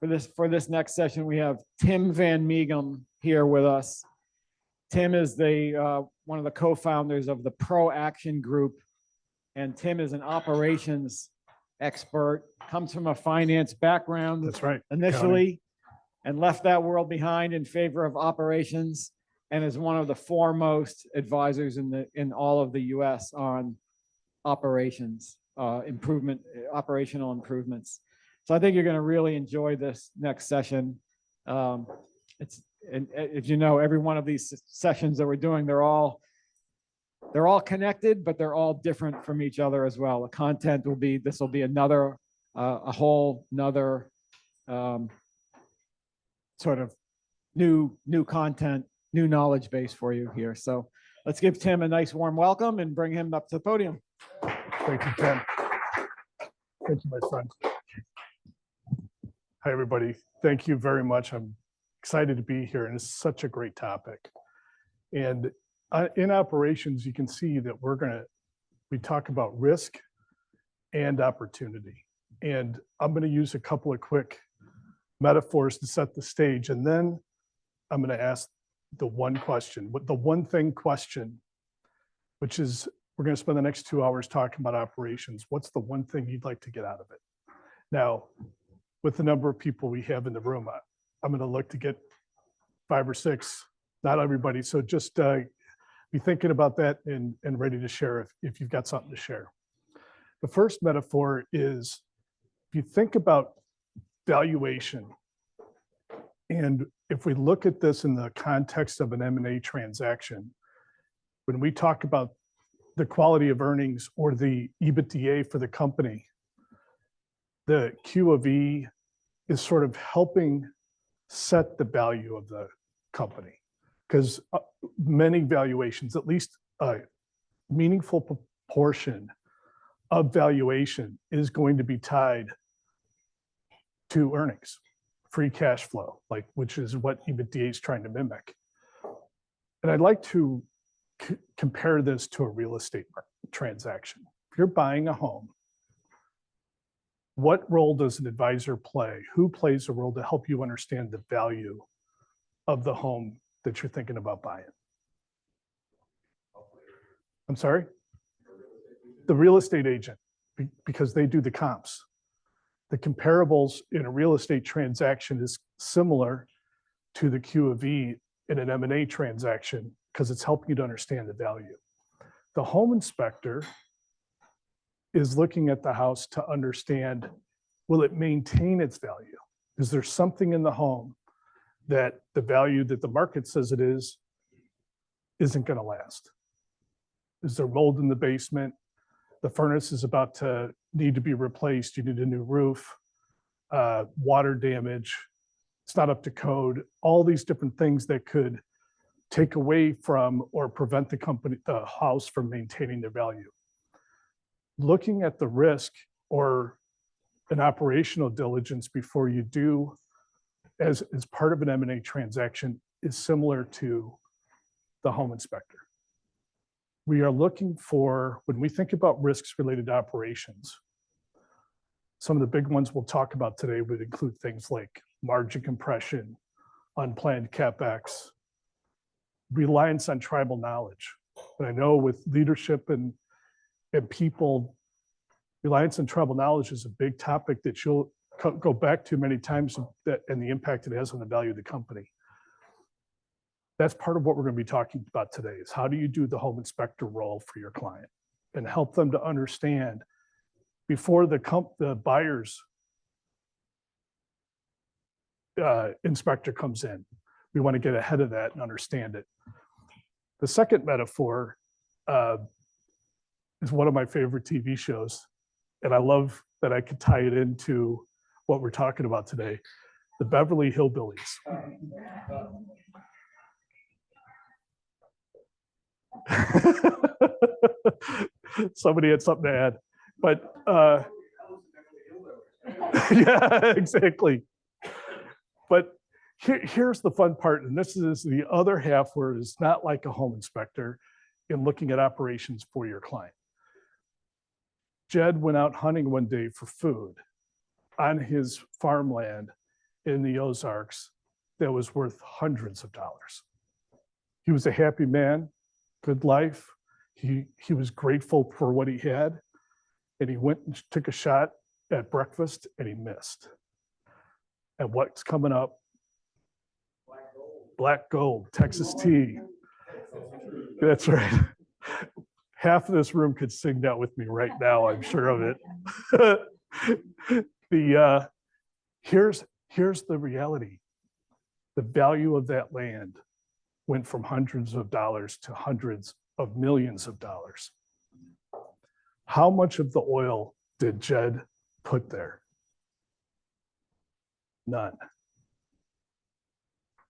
For this next session, we have Tim Van Meegum here with us. Tim is the one of the co-founders of the Pro Action Group, and Tim is an operations expert. Comes from a finance background. That's right. Initially, and left that world behind in favor of operations, and is one of the foremost advisors in all of the U.S. on operations operational improvements. So I think you're going to really enjoy this next session. And as you know, every one of these sessions that we're doing, they're all connected, but they're all different from each other as well. The content will be, this will be another, a whole another sort of new content, new knowledge base for you here. So let's give Tim a nice warm welcome and bring him up to the podium. Thank you, Ken. Thank you, my friend. Hi, everybody. Thank you very much. I'm excited to be here, and it's such a great topic. And in operations, you can see that we talk about risk and opportunity. And I'm going to use a couple of quick metaphors to set the stage, and then I'm going to ask the one question, the one thing question, which is, we're going to spend the next 2 hours talking about operations. What's the one thing you'd like to get out of it? Now, with the number of people we have in the room, I'm going to look to get 5 or 6, not everybody. So just be thinking about that and ready to share if you've got something to share. The first metaphor is, if you think about valuation, and if we look at this in the context of an M&A transaction, when we talk about the quality of earnings or the EBITDA for the company, the Q of E is sort of helping set the value of the company. Because many valuations, at least a meaningful proportion of valuation, is going to be tied to earnings, free cash flow, which is what EBITDA is trying to mimic. And I'd like to compare this to a real estate transaction. If you're buying a home, what role does an advisor play? Who plays a role to help you understand the value of the home that you're thinking about buying? I'm sorry? The real estate agent, because they do the comps. The comparables in a real estate transaction is similar to the Q of E in an M&A transaction, because it's helping you to understand the value. The home inspector is looking at the house to understand, will it maintain its value? Is there something in the home that the value that the market says it is, isn't going to last? Is there mold in the basement? The furnace is about to need to be replaced. You need a new roof, water damage. It's not up to code. All these different things that could take away from or prevent the house from maintaining their value. Looking at the risk or an operational diligence before you do as part of an M&A transaction is similar to the home inspector. We are looking for, when we think about risks related to operations, some of the big ones we'll talk about today would include things like margin compression, unplanned CapEx, reliance on tribal knowledge. And I know with leadership and people, reliance on tribal knowledge is a big topic that you'll go back to many times, and the impact it has on the value of the company. That's part of what we're going to be talking about today, is how do you do the home inspector role for your client and help them to understand before the buyer's inspector comes in. We want to get ahead of that and understand it. The second metaphor is one of my favorite TV shows, and I love that I could tie it into what we're talking about today, the Beverly Hillbillies. Somebody had something to add, but yeah, exactly. But here's the fun part, and this is the other half where it's not like a home inspector in looking at operations for your client. Jed went out hunting one day for food on his farmland, in the Ozarks that was worth hundreds of dollars. He was a happy man, good life. He was grateful for what he had. And he went and took a shot at breakfast and he missed. And what's coming up? Black gold, Texas tea. That's right. Half of this room could sing that with me right now, I'm sure of it. Here's the reality. The value of that land went from hundreds of dollars to hundreds of millions of dollars. How much of the oil did Jed put there? None.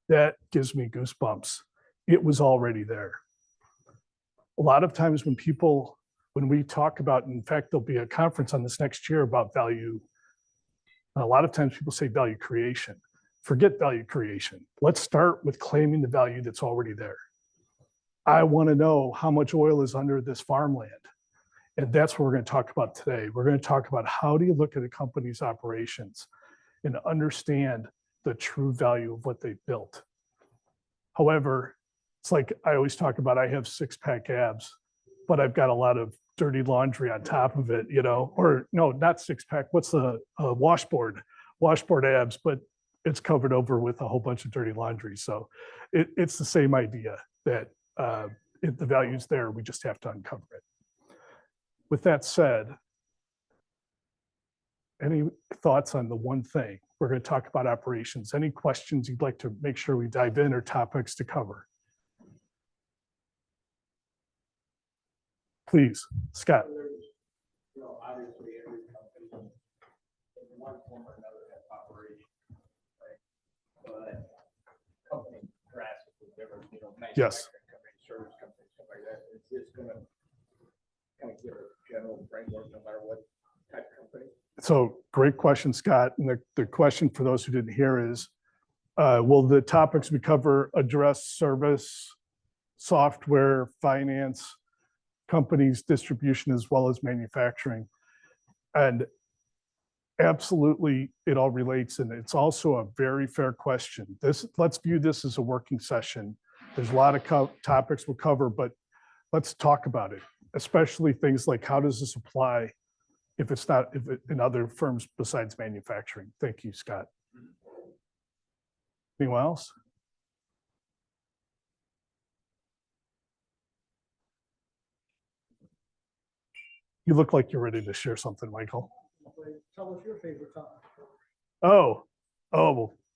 That gives me goosebumps. It was already there. A lot of times when we talk about, in fact, there'll be a conference on this next year about value. A lot of times people say value creation. Forget value creation. Let's start with claiming the value that's already there. I want to know how much oil is under this farmland. And that's what we're going to talk about today. We're going to talk about how do you look at a company's operations and understand the true value of what they built. However, it's like I always talk about, I have six-pack abs, but I've got a lot of dirty laundry on top of it, or no, not six-pack. What's the washboard abs, but it's covered over with a whole bunch of dirty laundry. So it's the same idea that if the value's there, we just have to uncover it. With that said, any thoughts on the one thing? We're going to talk about operations. Any questions you'd like to make sure we dive in or topics to cover? Please, Scott. Obviously every company in one form or another has operations, right? But companies drastically different, Yes. manufacturing companies, service companies, stuff like that. It's just gonna kind of give a general framework no matter what type of company. So great question, Scott. And the question for those who didn't hear is, will the topics we cover address service, software, finance, companies, distribution, as well as manufacturing? And absolutely, it all relates. And it's also a very fair question. Let's view this as a working session. There's a lot of topics we'll cover, but let's talk about it, especially things like how does this apply if it's not in other firms besides manufacturing. Thank you, Scott. Anyone else? You look like you're ready to share something, Michael. Tell us your favorite topic. Oh,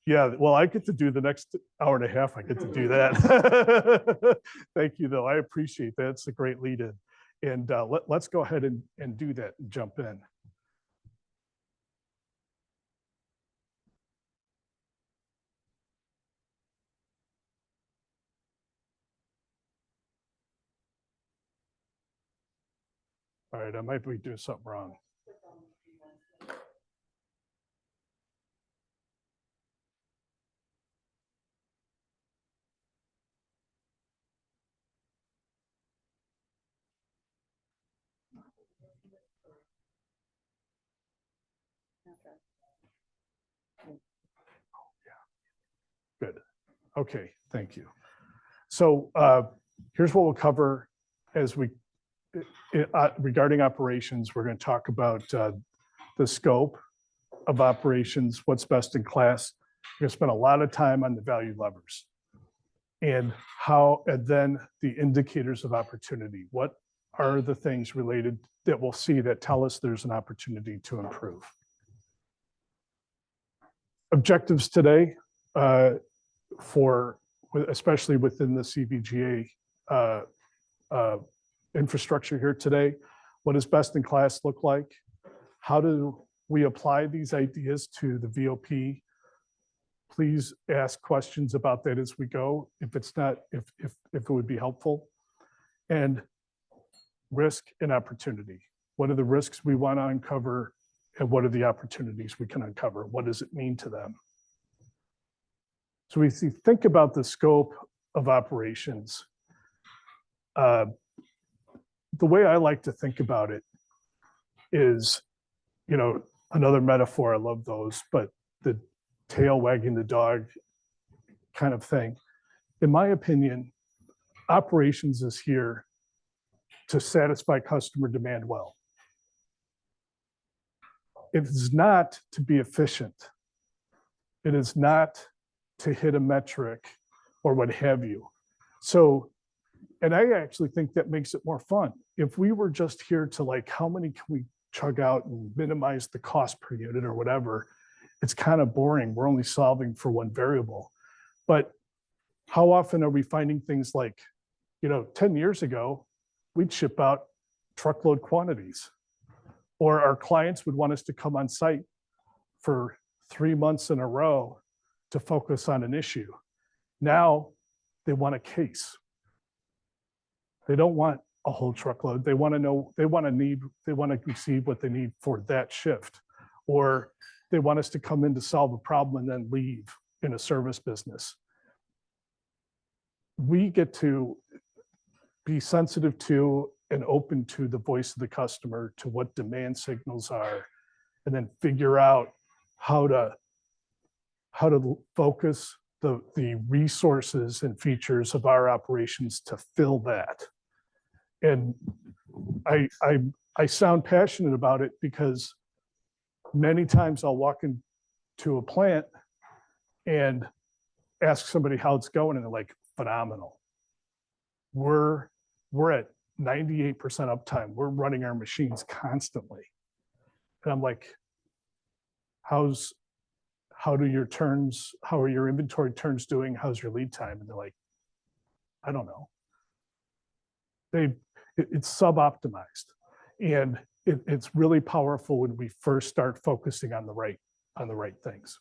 yeah. Well, I get to do the next hour and a half. I get to do that. Thank you, though. I appreciate that. It's a great lead in. And let's go ahead and do that and jump in. All right, I might be doing something wrong. Good. Okay, thank you. So here's what we'll cover as we regarding operations. We're going to talk about the scope of operations, what's best in class. We're going to spend a lot of time on the value levers and then the indicators of opportunity. What are the things related that we'll see that tell us there's an opportunity to improve? Objectives today, especially within the CVGA infrastructure here today. What does best in class look like? How do we apply these ideas to the VOP? Please ask questions about that as we go, if it would be helpful. And risk and opportunity. What are the risks we want to uncover, and what are the opportunities we can uncover? What does it mean to them? So we think about the scope of operations. The way I like to think about it is, another metaphor, I love those, but tail wagging the dog kind of thing. In my opinion, operations is here to satisfy customer demand well. It is not to be efficient. It is not to hit a metric or what have you. So, and I actually think that makes it more fun. If we were just here to like, how many can we chug out and minimize the cost per unit or whatever, it's kind of boring. We're only solving for one variable. But how often are we finding things like, 10 years ago, we'd ship out truckload quantities, or our clients would want us to come on site for 3 months in a row to focus on an issue. Now they want a case. They don't want a whole truckload. They want to know, they want to receive what they need for that shift, or they want us to come in to solve a problem and then leave in a service business. We get to be sensitive to and open to the voice of the customer, to what demand signals are, and then figure out how to focus the resources and features of our operations to fill that. And I sound passionate about it because many times I'll walk into a plant and ask somebody how it's going, and they're like, phenomenal. We're at 98% uptime. We're running our machines constantly. And I'm like, how are your inventory turns doing? How's your lead time? And they're like, I don't know. It's sub-optimized. And it's really powerful when we first start focusing on the right things.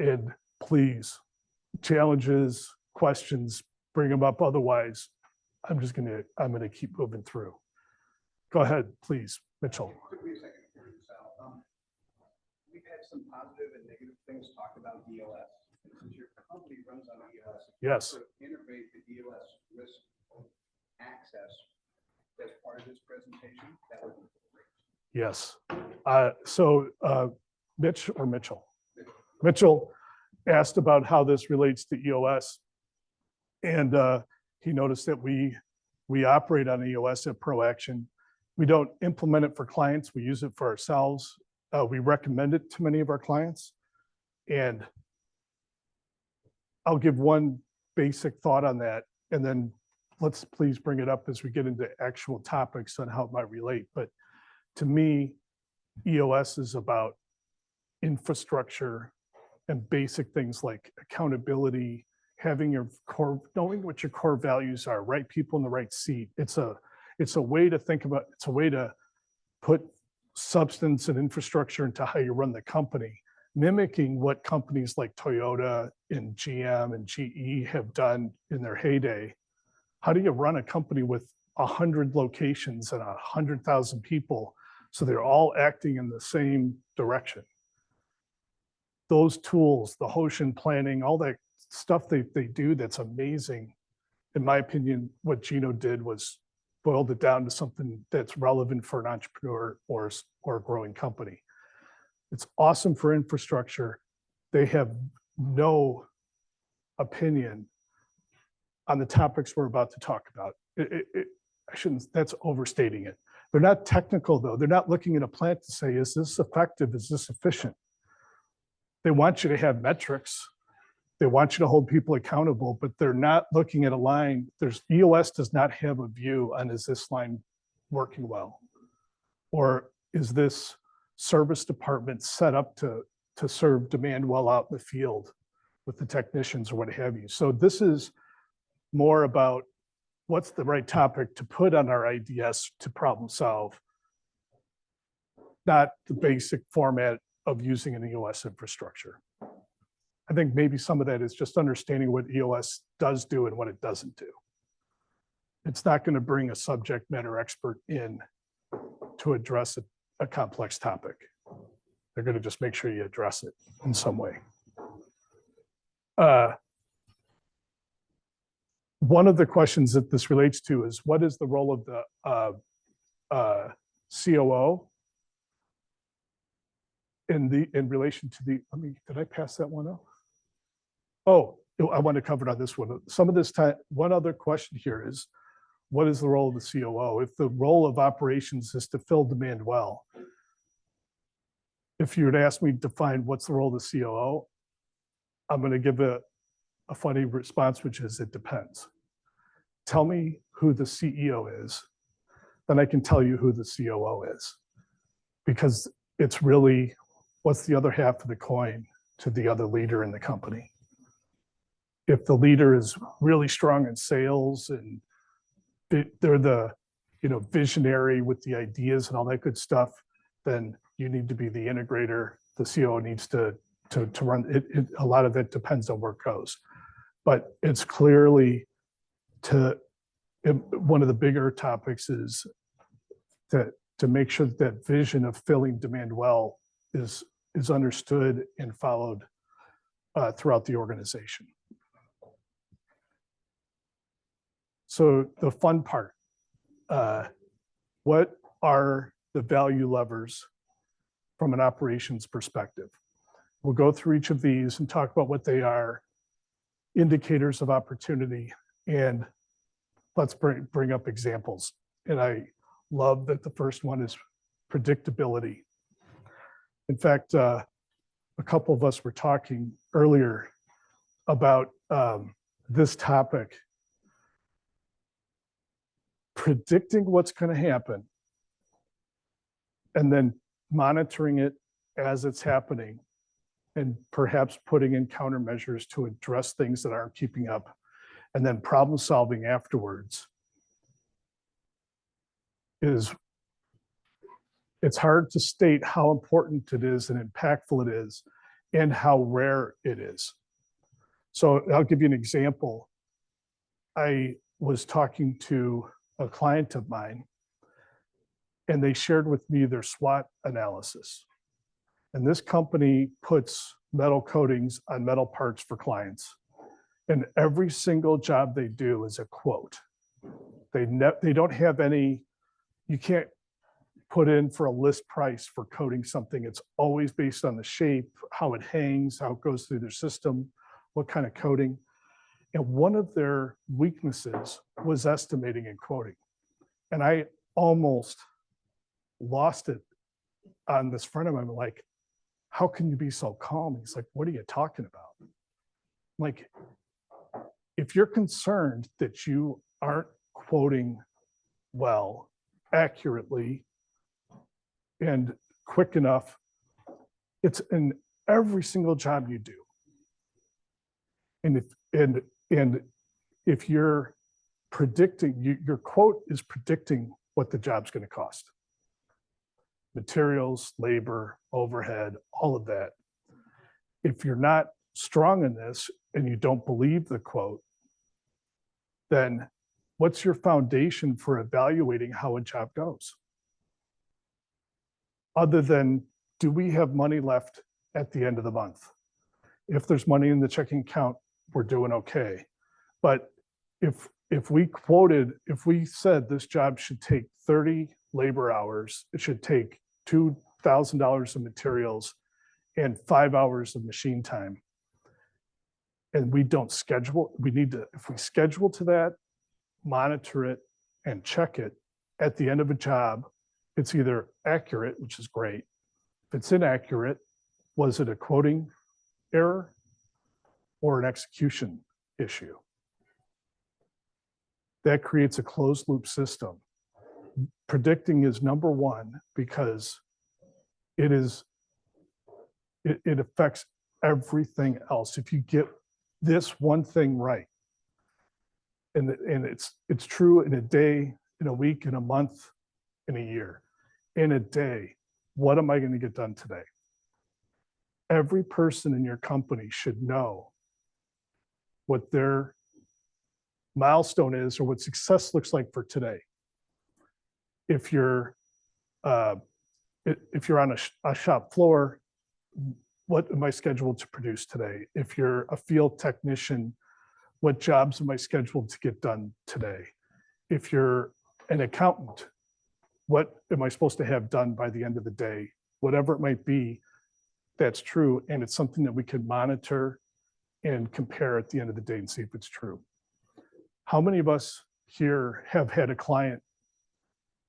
And please, challenges, questions, bring them up. Otherwise, I'm gonna keep moving through. Go ahead, please, Mitchell. Took me a second to figure this out. We've had some positive and negative things talked about EOS. And since your company runs on EOS, Yes. sort of integrate the EOS risk access as part of this presentation, that would be great. Yes. So Mitch or Mitchell? Mitchell asked about how this relates to EOS. And he noticed that we operate on EOS at ProAction. We don't implement it for clients. We use it for ourselves. We recommend it to many of our clients. And I'll give one basic thought on that, and then let's please bring it up as we get into actual topics on how it might relate. But to me, EOS is about infrastructure and basic things like accountability, having your core, knowing what your core values are, right people in the right seat. It's a way to think about, it's a way to put substance and infrastructure into how you run the company, mimicking what companies like Toyota and GM and GE have done in their heyday. How do you run a company with 100 locations and 100,000 people so they're all acting in the same direction? Those tools, the Hoshin planning, all that stuff they do, that's amazing. In my opinion, what Gino did was boiled it down to something that's relevant for an entrepreneur or a growing company. It's awesome for infrastructure. They have no opinion on the topics we're about to talk about. I shouldn't, that's overstating it. They're not technical though. They're not looking at a plant to say, is this effective? Is this efficient? They want you to have metrics. They want you to hold people accountable, but they're not looking at a line. EOS does not have a view on, is this line working well? Or is this service department set up to serve demand well out in the field with the technicians or what have you? So this is more about what's the right topic to put on our IDS to problem solve, not the basic format of using an EOS infrastructure. I think maybe some of that is just understanding what EOS does do and what it doesn't do. It's not going to bring a subject matter expert in to address a complex topic. They're going to just make sure you address it in some way. One of the questions that this relates to is, what is the role of the COO? in relation to the, did I pass that one up? Oh, I want to cover it on this one. Some of this time, one other question here is, what is the role of the COO? If the role of operations is to fill demand well, if you would ask me to define what's the role of the COO, I'm going to give a funny response, which is it depends. Tell me who the CEO is, then I can tell you who the COO is. Because it's really, what's the other half of the coin to the other leader in the company? If the leader is really strong in sales and they're the visionary with the ideas and all that good stuff, then you need to be the integrator. The COO needs to run it. A lot of it depends on where it goes, but it's clearly one of the bigger topics is to make sure that vision of filling demand well is understood and followed throughout the organization. So the fun part, what are the value levers from an operations perspective? We'll go through each of these and talk about what they are, indicators of opportunity, and let's bring up examples. And I love that the first one is predictability. In fact, a couple of us were talking earlier about this topic. Predicting what's going to happen and then monitoring it as it's happening and perhaps putting in countermeasures to address things that aren't keeping up, and then problem solving afterwards it's hard to state how important it is and impactful it is and how rare it is. So I'll give you an example. I was talking to a client of mine, and they shared with me their SWOT analysis. And this company puts metal coatings on metal parts for clients. And every single job they do is a quote. They don't have any, you can't put in for a list price for coating something. It's always based on the shape, how it hangs, how it goes through their system, what kind of coating. And one of their weaknesses was estimating and quoting. And I almost lost it on this friend of mine. Like, how can you be so calm? He's like, what are you talking about? Like, if you're concerned that you aren't quoting well, accurately, and quick enough, it's in every single job you do. And if you're predicting, your quote is predicting what the job's going to cost. Materials, labor, overhead, all of that. If you're not strong in this and you don't believe the quote, then what's your foundation for evaluating how a job goes? Other than, do we have money left at the end of the month? If there's money in the checking account, we're doing okay. But if we said this job should take 30 labor hours, it should take $2,000 of materials and 5 hours of machine time, and we don't schedule, we need to, if we schedule to that, monitor it and check it at the end of a job, it's either accurate, which is great. If it's inaccurate, was it a quoting error or an execution issue? That creates a closed loop system. Predicting is number one because it affects everything else. If you get this one thing right, and it's true in a day, in a week, in a month, in a year, in a day, what am I going to get done today? Every person in your company should know what their milestone is or what success looks like for today. If you're on a shop floor, what am I scheduled to produce today? If you're a field technician, what jobs am I scheduled to get done today? If you're an accountant, what am I supposed to have done by the end of the day? Whatever it might be, that's true, and it's something that we can monitor and compare at the end of the day and see if it's true. How many of us here have had a client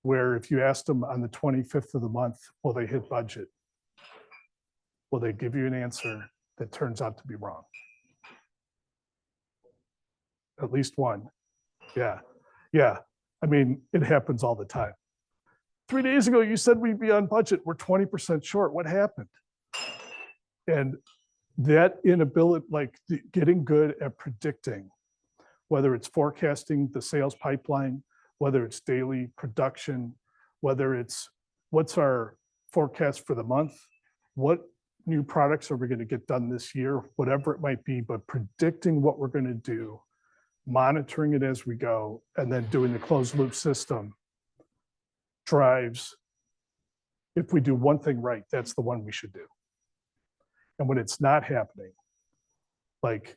where if you asked them on the 25th of the month, will they hit budget? Will they give you an answer that turns out to be wrong? At least one. Yeah, yeah. I mean, it happens all the time. 3 days ago, you said we'd be on budget. We're 20% short. What happened? And that inability, like getting good at predicting, whether it's forecasting the sales pipeline, whether it's daily production, whether it's what's our forecast for the month, what new products are we going to get done this year, whatever it might be, but predicting what we're going to do, monitoring it as we go, and then doing the closed loop system drives, if we do one thing right, that's the one we should do. And when it's not happening, like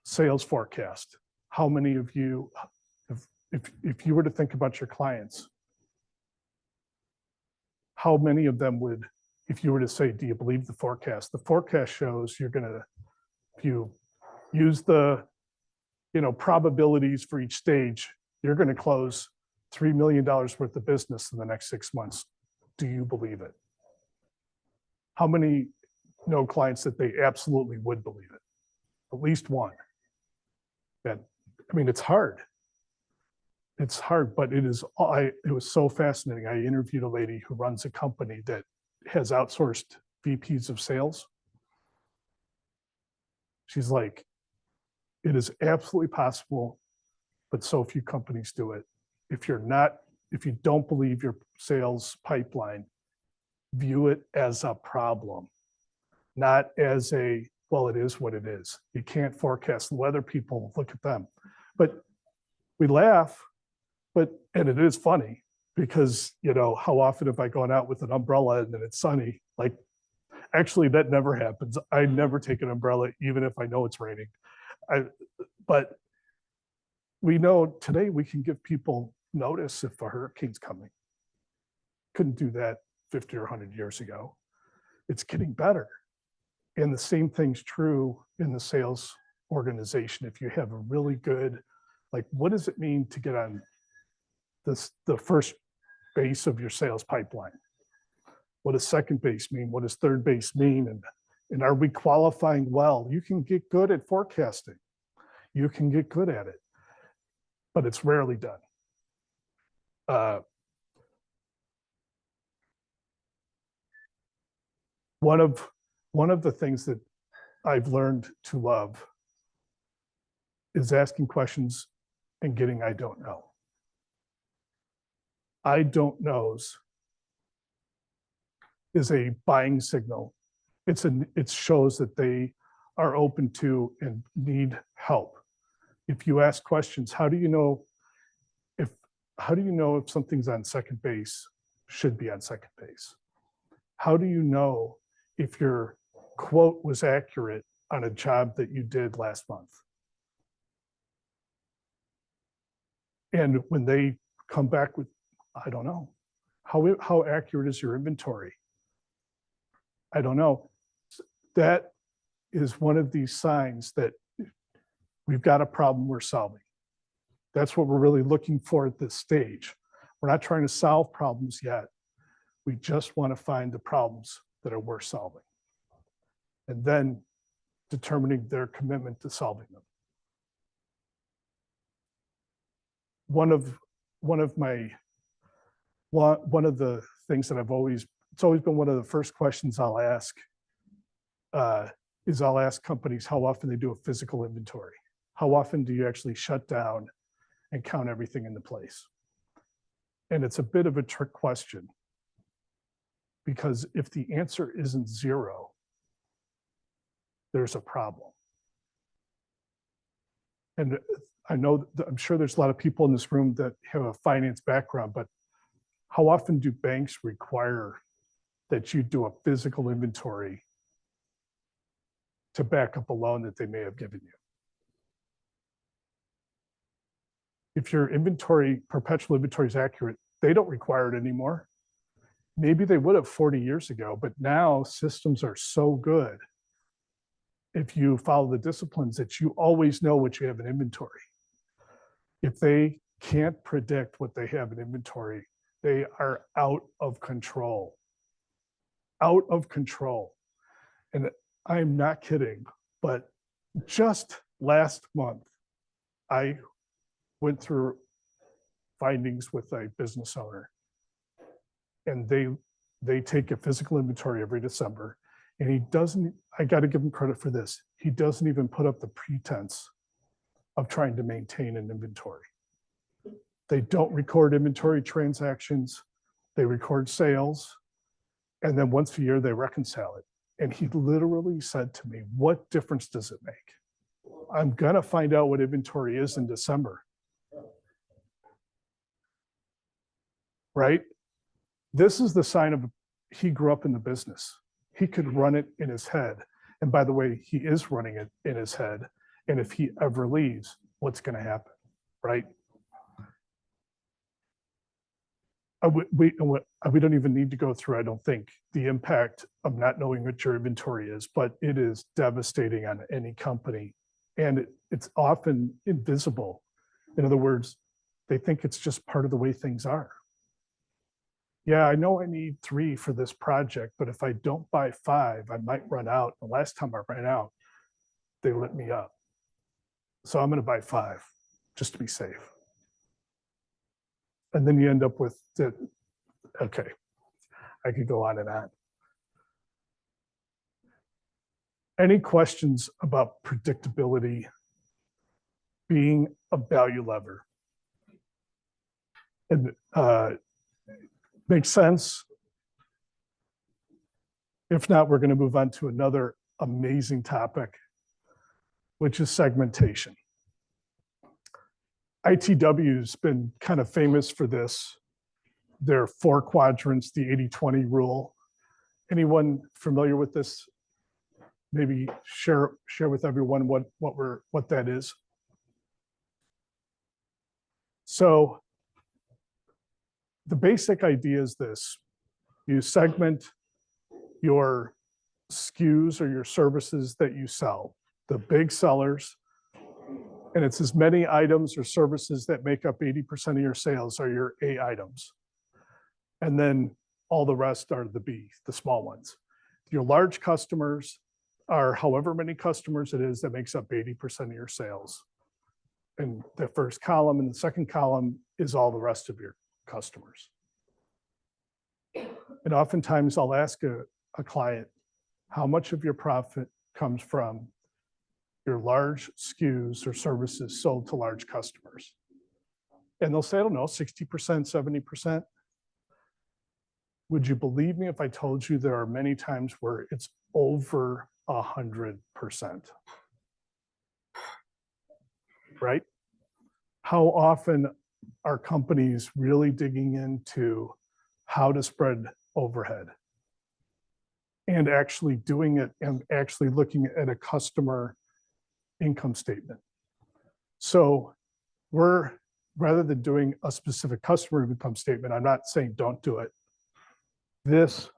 sales forecast, how many of you, if you were to think about your clients, how many of them would, if you were to say, do you believe the forecast shows you're gonna, if you use the, probabilities for each stage, you're gonna close $3 million worth of business in the next 6 months. Do you believe it? How many know clients that they absolutely would believe it? At least one. And I mean, it's hard. It's hard, but it was so fascinating. I interviewed a lady who runs a company that has outsourced VPs of sales. She's like, it is absolutely possible, but so few companies do it. If you don't believe your sales pipeline, view it as a problem, not as a, well, it is what it is. You can't forecast the weather, people, look at them. But we laugh, and it is funny because, how often have I gone out with an umbrella and then it's sunny? Like, actually, that never happens. I never take an umbrella, even if I know it's raining. But we know today we can give people notice if a hurricane's coming. Couldn't do that 50 or 100 years ago. It's getting better. And the same thing's true in the sales organization. If you have a really good, like, what does it mean to get on the first base of your sales pipeline? What does second base mean? What does third base mean? And are we qualifying well? You can get good at forecasting. You can get good at it, but it's rarely done. One of the things that I've learned to love is asking questions and getting I don't know. I don't knows is a buying signal. It shows that they are open to and need help. If you ask questions, how do you know if something's on second base, should be on second base? How do you know if your quote was accurate on a job that you did last month? And when they come back with, I don't know, how accurate is your inventory? I don't know. That is one of these signs that we've got a problem we're solving. That's what we're really looking for at this stage. We're not trying to solve problems yet. We just want to find the problems that are worth solving, and then determining their commitment to solving them. One of the things that it's always been one of the first questions I'll ask is I'll ask companies how often they do a physical inventory. How often do you actually shut down and count everything into place? And it's a bit of a trick question, because if the answer isn't 0, there's a problem. And I'm sure there's a lot of people in this room that have a finance background, but how often do banks require that you do a physical inventory to back up a loan that they may have given you? If your perpetual inventory is accurate, they don't require it anymore. Maybe they would have 40 years ago, but now systems are so good. If you follow the disciplines that you always know what you have in inventory. If they can't predict what they have in inventory, they are out of control. Out of control. And I'm not kidding, but just last month, I went through findings with a business owner. And they take a physical inventory every December. And he doesn't, I got to give him credit for this. He doesn't even put up the pretense of trying to maintain an inventory. They don't record inventory transactions. They record sales. And then once a year, they reconcile it. And he literally said to me, what difference does it make? I'm going to find out what inventory is in December. Right? This is the sign of he grew up in the business. He could run it in his head. And by the way, he is running it in his head. And if he ever leaves, what's going to happen, right? We don't even need to go through, I don't think, the impact of not knowing what your inventory is, but it is devastating on any company. And it's often invisible. In other words, they think it's just part of the way things are. Yeah, I know I need 3 for this project, but if I don't buy 5, I might run out. The last time I ran out, they lit me up. So I'm going to buy 5 just to be safe. And then you end up with the, okay, I could go on and on. Any questions about predictability being a value lever? And makes sense? If not, we're going to move on to another amazing topic, which is segmentation. ITW's been kind of famous for this. There are 4 quadrants, the 80-20 rule. Anyone familiar with this? Maybe share with everyone what that is. So the basic idea is this: you segment your SKUs or your services that you sell, the big sellers, and it's as many items or services that make up 80% of your sales are your A items. And then all the rest are the B, the small ones. Your large customers are however many customers it is that makes up 80% of your sales. And the first column and the second column is all the rest of your customers. And oftentimes I'll ask a client, how much of your profit comes from your large SKUs or services sold to large customers? And they'll say, I don't know, 60%, 70%. Would you believe me if I told you there are many times where it's over 100%? Right? How often are companies really digging into how to spread overhead and actually doing it and actually looking at a customer income statement? So we're, rather than doing a specific customer income statement, I'm not saying don't do it. This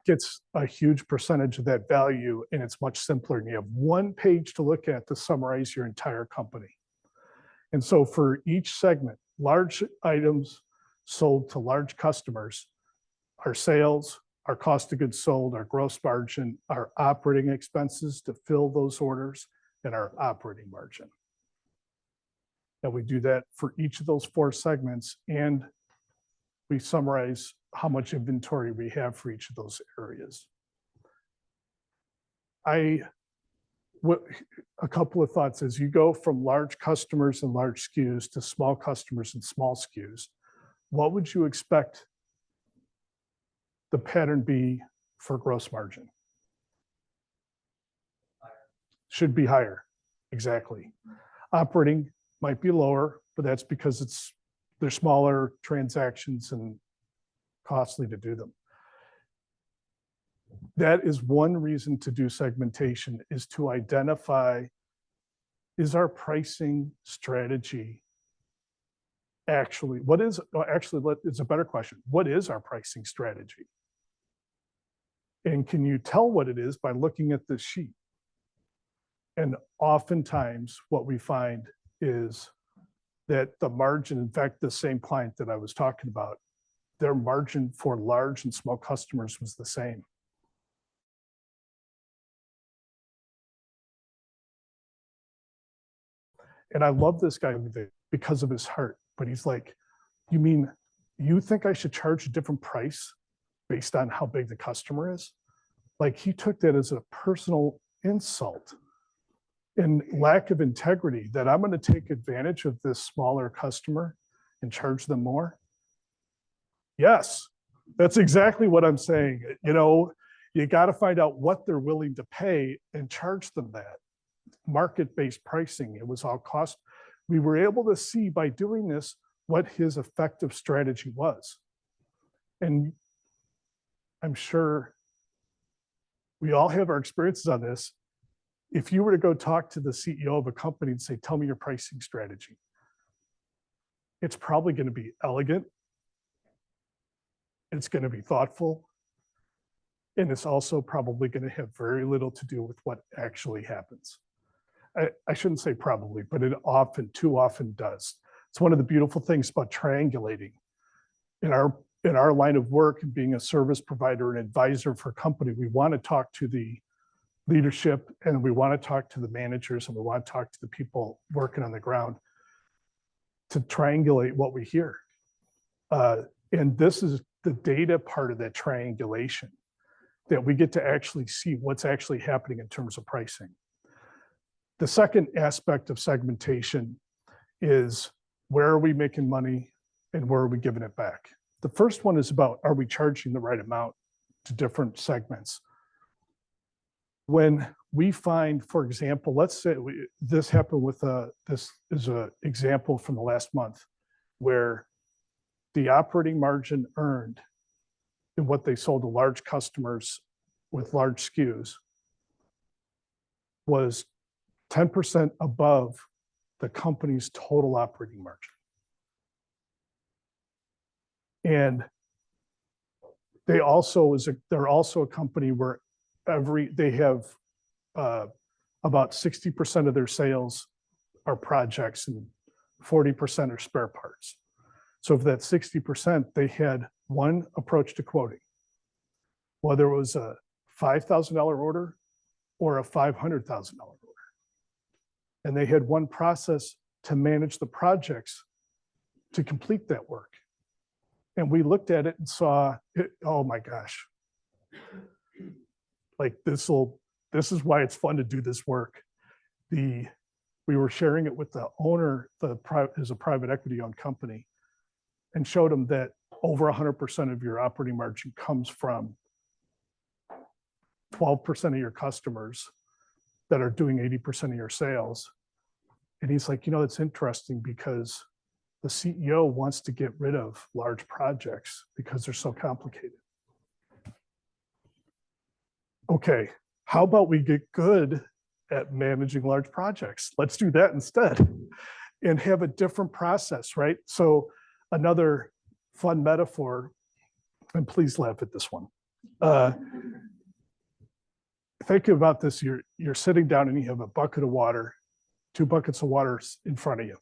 gets a huge percentage of that value, and it's much simpler. And you have one page to look at to summarize your entire company. And so for each segment, large items sold to large customers, our sales, our cost of goods sold, our gross margin, our operating expenses to fill those orders, and our operating margin. And we do that for each of those 4 segments, and we summarize how much inventory we have for each of those areas. A couple of thoughts as you go from large customers and large SKUs to small customers and small SKUs, what would you expect the pattern be for gross margin? Should be higher, exactly. Operating might be lower, but that's because they're smaller transactions and costly to do them. That is one reason to do segmentation, is to identify, is our pricing strategy actually, it's a better question. What is our pricing strategy? And can you tell what it is by looking at this sheet? And oftentimes what we find is that the margin, in fact, the same client that I was talking about, their margin for large and small customers was the same. And I love this guy because of his heart, but he's like, you mean, you think I should charge a different price based on how big the customer is? Like, he took that as a personal insult and lack of integrity, that I'm going to take advantage of this smaller customer and charge them more. Yes, that's exactly what I'm saying. You know, you got to find out what they're willing to pay and charge them that. Market-based pricing, it was all cost. We were able to see by doing this what his effective strategy was. And I'm sure we all have our experiences on this. If you were to go talk to the CEO of a company and say, tell me your pricing strategy, it's probably going to be elegant. It's going to be thoughtful. And it's also probably going to have very little to do with what actually happens. I shouldn't say probably, but it too often does. It's one of the beautiful things about triangulating. In our line of work and being a service provider and advisor for a company, we want to talk to the leadership, and we want to talk to the managers, and we want to talk to the people working on the ground to triangulate what we hear. And this is the data part of that triangulation, that we get to actually see what's actually happening in terms of pricing. The second aspect of segmentation is, where are we making money and where are we giving it back? The first one is about, are we charging the right amount to different segments? When we find, for example, let's say this happened with, this is an example from the last month, where the operating margin earned in what they sold to large customers with large SKUs was 10% above the company's total operating margin. And they're also a company where they have about 60% of their sales are projects and 40% are spare parts. So of that 60%, they had one approach to quoting, whether it was a $5,000 order or a $500,000 order. And they had one process to manage the projects to complete that work. And we looked at it and saw, oh my gosh, like this is why it's fun to do this work. We were sharing it with the owner, is a private equity owned company, and showed them that over 100% of your operating margin comes from 12% of your customers that are doing 80% of your sales. And he's like, you know, it's interesting because the CEO wants to get rid of large projects because they're so complicated. Okay, how about we get good at managing large projects? Let's do that instead and have a different process, right? So another fun metaphor, and please laugh at this one. Think about this, you're sitting down and you have a bucket of water, 2 buckets of water in front of you,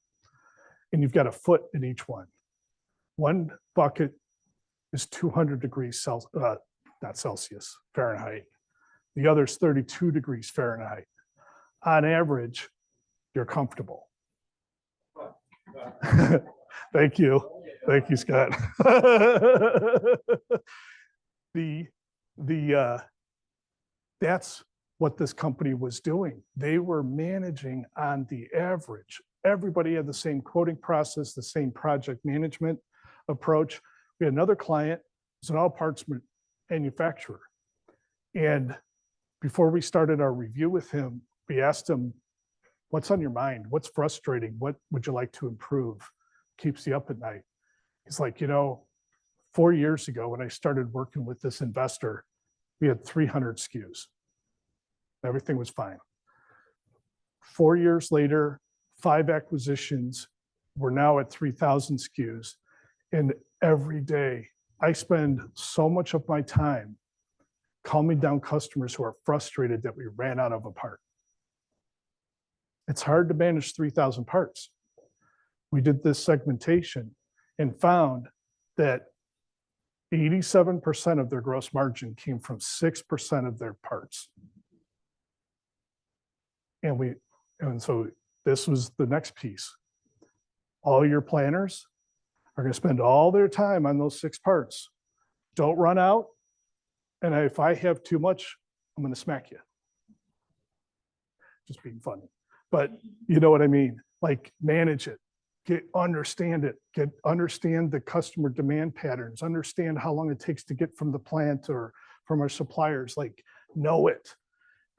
and you've got a foot in each one. One bucket is 200 degrees Fahrenheit. The other is 32 degrees Fahrenheit. On average, you're comfortable. Thank you. Thank you, Scott. That's what this company was doing. They were managing on the average. Everybody had the same quoting process, the same project management approach. We had another client, who's an all parts manufacturer. And before we started our review with him, we asked him, what's on your mind? What's frustrating? What would you like to improve? Keeps you up at night. He's like, you know, 4 years ago when I started working with this investor, we had 300 SKUs. Everything was fine. 4 years later, 5 acquisitions, We're now at 3,000 SKUs. And every day I spend so much of my time calming down customers who are frustrated that we ran out of a part. It's hard to manage 3,000 parts. We did this segmentation and found that 87% of their gross margin came from 6% of their parts. And so this was the next piece. All your planners are going to spend all their time on those 6 parts. Don't run out. And if I have too much, I'm going to smack you. Just being funny. But you know what I mean? Like, manage it. Understand the customer demand patterns, understand how long it takes to get from the plant or from our suppliers, like, know it,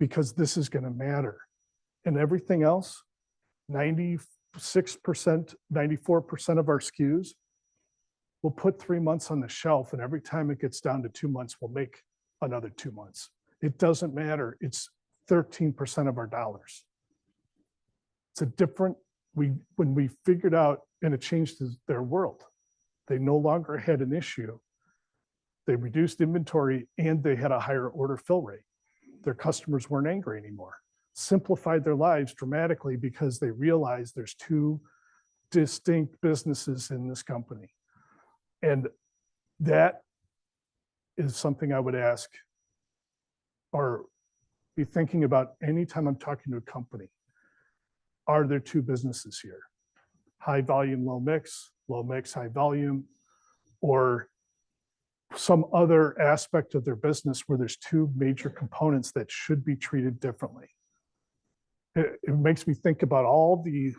because this is going to matter. And everything else, 96%, 94% of our SKUs, we'll put 3 months on the shelf, and every time it gets down to 2 months, we'll make another 2 months. It doesn't matter. It's 13% of our dollars. It's a different, when we figured out, and it changed their world, they no longer had an issue. They reduced inventory and they had a higher order fill rate. Their customers weren't angry anymore. Simplified their lives dramatically because they realized there's 2 distinct businesses in this company. And that is something I would ask or be thinking about anytime I'm talking to a company. Are there 2 businesses here? High volume, low mix, high volume, or some other aspect of their business where there's 2 major components that should be treated differently. It makes me think about all the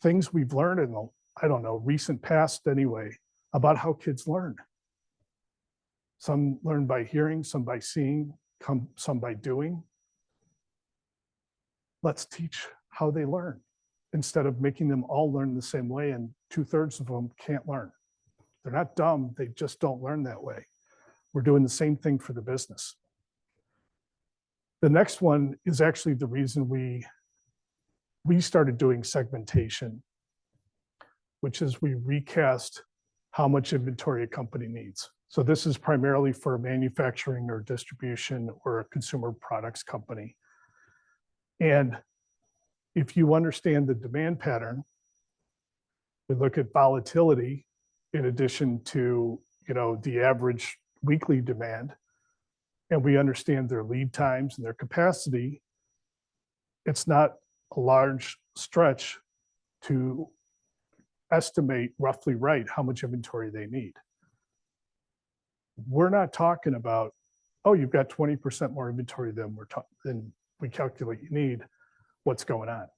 things we've learned in the, I don't know, recent past anyway, about how kids learn. Some learn by hearing, some by seeing, some by doing. Let's teach how they learn instead of making them all learn the same way, and 2/3 of them can't learn. They're not dumb, they just don't learn that way. We're doing the same thing for the business. The next one is actually the reason we started doing segmentation, which is we recast how much inventory a company needs. So this is primarily for a manufacturing or distribution or a consumer products company. And if you understand the demand pattern, we look at volatility in addition to, the average weekly demand, and we understand their lead times and their capacity, it's not a large stretch to estimate roughly right how much inventory they need. We're not talking about, oh, you've got 20% more inventory than we calculate you need. What's going on?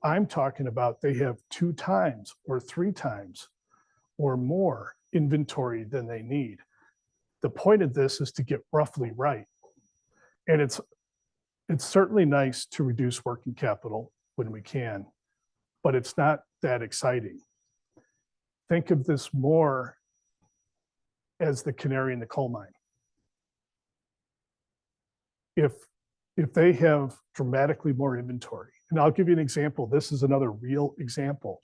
I'm talking about they have 2 times or 3 times or more inventory than they need. The point of this is to get roughly right. And it's certainly nice to reduce working capital when we can, but it's not that exciting. Think of this more as the canary in the coal mine. If they have dramatically more inventory, and I'll give you an example. This is another real example.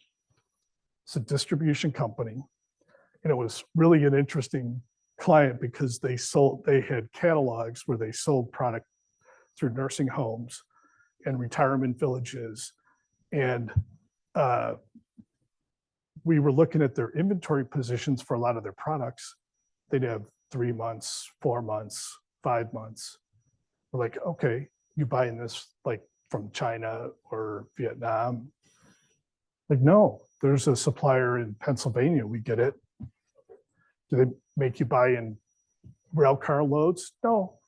It's a distribution company, and it was really an interesting client because they had catalogs where they sold product through nursing homes and retirement villages. And we were looking at their inventory positions for a lot of their products. They'd have 3 months, 4 months, 5 months. We're like, okay, you buying this like from China or Vietnam? Like, no, there's a supplier in Pennsylvania, we get it. Do they make you buy in rail car loads? No,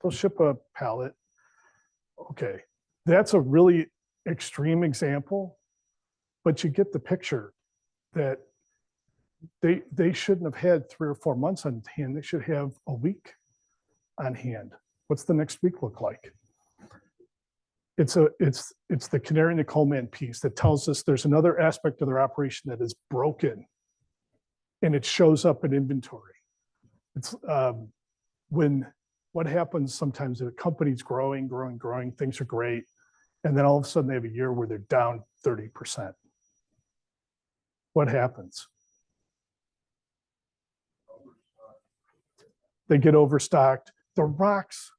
they'll ship a pallet. Okay, that's a really extreme example, but you get the picture that they shouldn't have had 3 or 4 months on hand. They should have a week on hand. What's the next week look like? It's the canary in the coal mine piece that tells us there's another aspect of their operation that is broken, and it shows up in inventory. It's what happens sometimes if a company's growing, things are great, and then all of a sudden they have a year where they're down 30%. what happens? They get overstocked. The rocks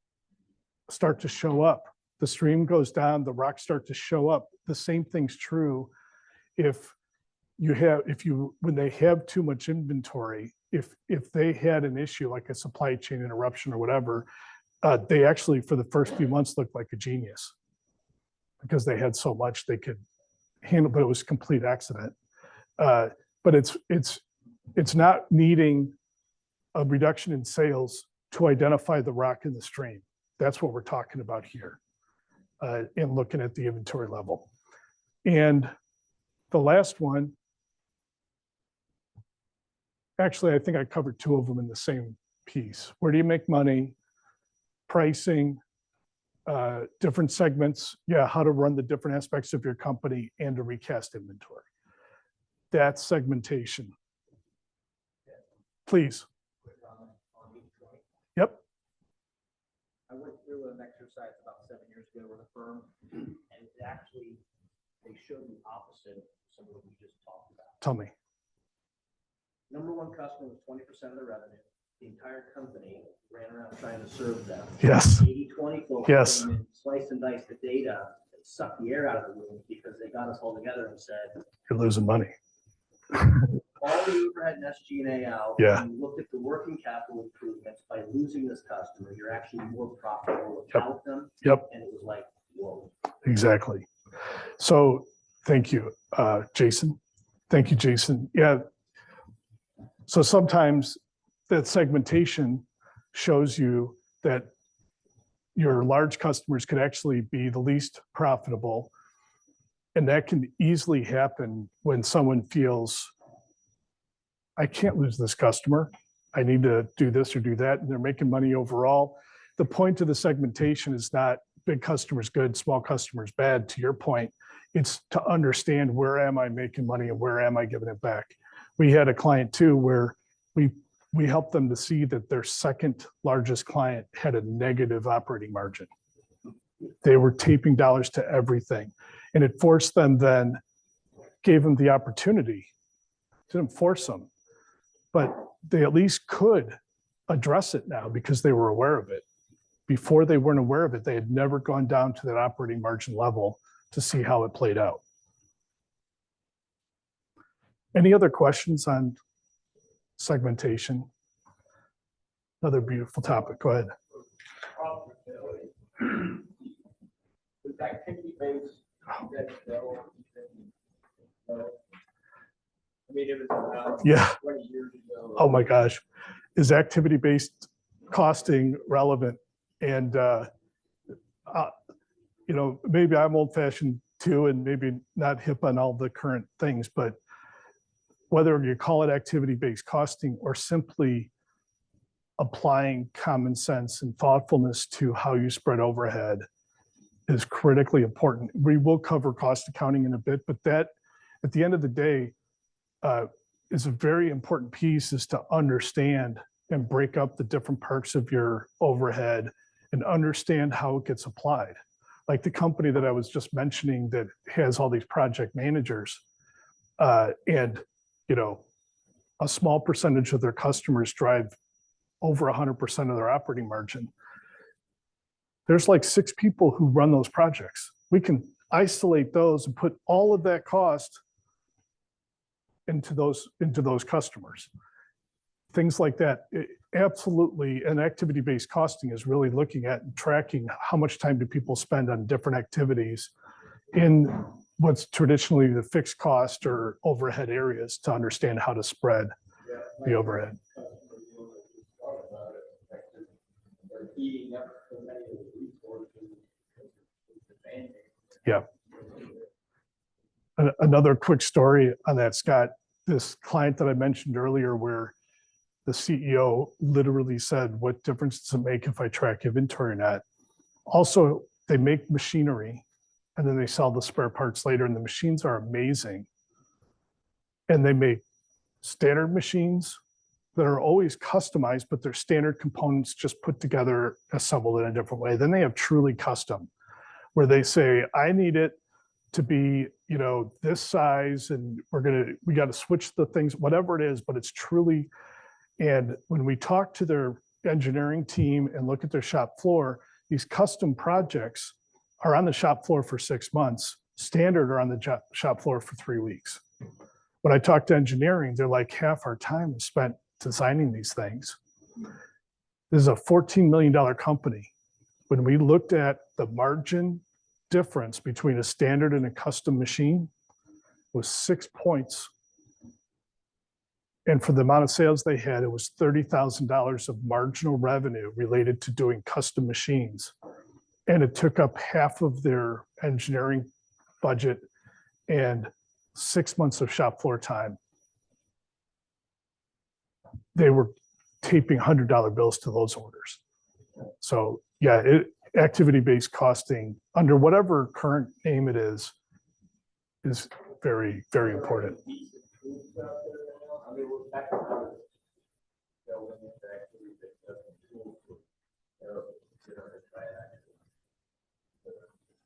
start to show up. The stream goes down, the rocks start to show up. The same thing's true when they have too much inventory. If they had an issue like a supply chain interruption or whatever, they actually for the first few months looked like a genius because they had so much they could handle, but it was a complete accident. But it's not needing a reduction in sales to identify the rock in the stream. That's what we're talking about here in looking at the inventory level. And the last one, actually, I think I covered two of them in the same piece. Where do you make money? Pricing, different segments, how to run the different aspects of your company and to recast inventory. That's segmentation. Please. Yep. I went through an exercise about 7 years ago with a firm, and it's actually, they showed the opposite of some of what we just talked about. Tell me. Number one customer was 20% of the revenue. The entire company ran around trying to serve them. Yes. 80-20 folks Yes. came in, sliced and diced the data, and sucked the air out of the room because they got us all together and said, You're losing money. all the overhead and SG&A out. Yeah. You looked at the working capital improvements by losing this customer. You're actually more profitable without them. Yep. And it was like, whoa. Exactly. So thank you, Jason. Thank you, Jason. Yeah. So sometimes that segmentation shows you that your large customers could actually be the least profitable. And that can easily happen when someone feels, I can't lose this customer. I need to do this or do that. And they're making money overall. The point of the segmentation is not big customers good, small customers bad. To your point, it's to understand where am I making money and where am I giving it back. We had a client too where we helped them to see that their second largest client had a negative operating margin. They were taping dollars to everything. And it forced them then, gave them the opportunity, didn't force them, but they at least could address it now because they were aware of it. Before they weren't aware of it, they had never gone down to that operating margin level to see how it played out. Any other questions on segmentation? Another beautiful topic. Go ahead. With activity-based, I mean, it was about Yeah. 20 years ago. Oh my gosh. Is activity-based costing relevant? And, maybe I'm old-fashioned too, and maybe not hip on all the current things, but whether you call it activity-based costing or simply applying common sense and thoughtfulness to how you spread overhead is critically important. We will cover cost accounting in a bit, but that at the end of the day is a very important piece, is to understand and break up the different parts of your overhead and understand how it gets applied. Like the company that I was just mentioning that has all these project managers and a small percentage of their customers drive over 100% of their operating margin. There's like 6 people who run those projects. We can isolate those and put all of that cost into those customers. Things like that. Absolutely, and activity-based costing is really looking at and tracking how much time do people spend on different activities in what's traditionally the fixed cost or overhead areas to understand how to spread the overhead. Yeah. Another quick story on that, Scott. This client that I mentioned earlier where the CEO literally said, what difference does it make if I track inventory or not? Also, they make machinery and then they sell the spare parts later, and the machines are amazing. And they make standard machines that are always customized, but they're standard components just put together, assembled in a different way. Then they have truly custom, where they say, I need it to be, this size, and we got to switch the things, whatever it is, but it's truly, and when we talk to their engineering team and look at their shop floor, these custom projects are on the shop floor for 6 months, standard are on the shop floor for 3 weeks. When I talk to engineering, they're like, half our time is spent designing these things. This is a $14 million company. When we looked at the margin difference between a standard and a custom machine, it was 6 points. And for the amount of sales they had, it was $30,000 of marginal revenue related to doing custom machines. And it took up half of their engineering budget and 6 months of shop floor time. They were taping $100 bills to those orders. So yeah, activity-based costing under whatever current name it is very, very important. I mean, we're back around. Going into activity-based tools,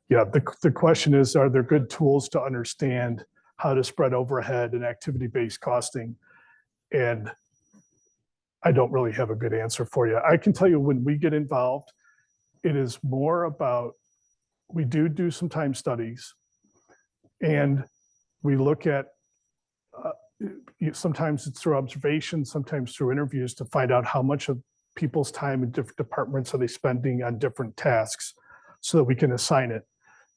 Yeah, the question is, are there good tools to understand how to spread overhead and activity-based costing? And I don't really have a good answer for you. I can tell you when we get involved, it is more about, we do some time studies, and we look at, sometimes it's through observation, sometimes through interviews, to find out how much of people's time in different departments are they spending on different tasks so that we can assign it.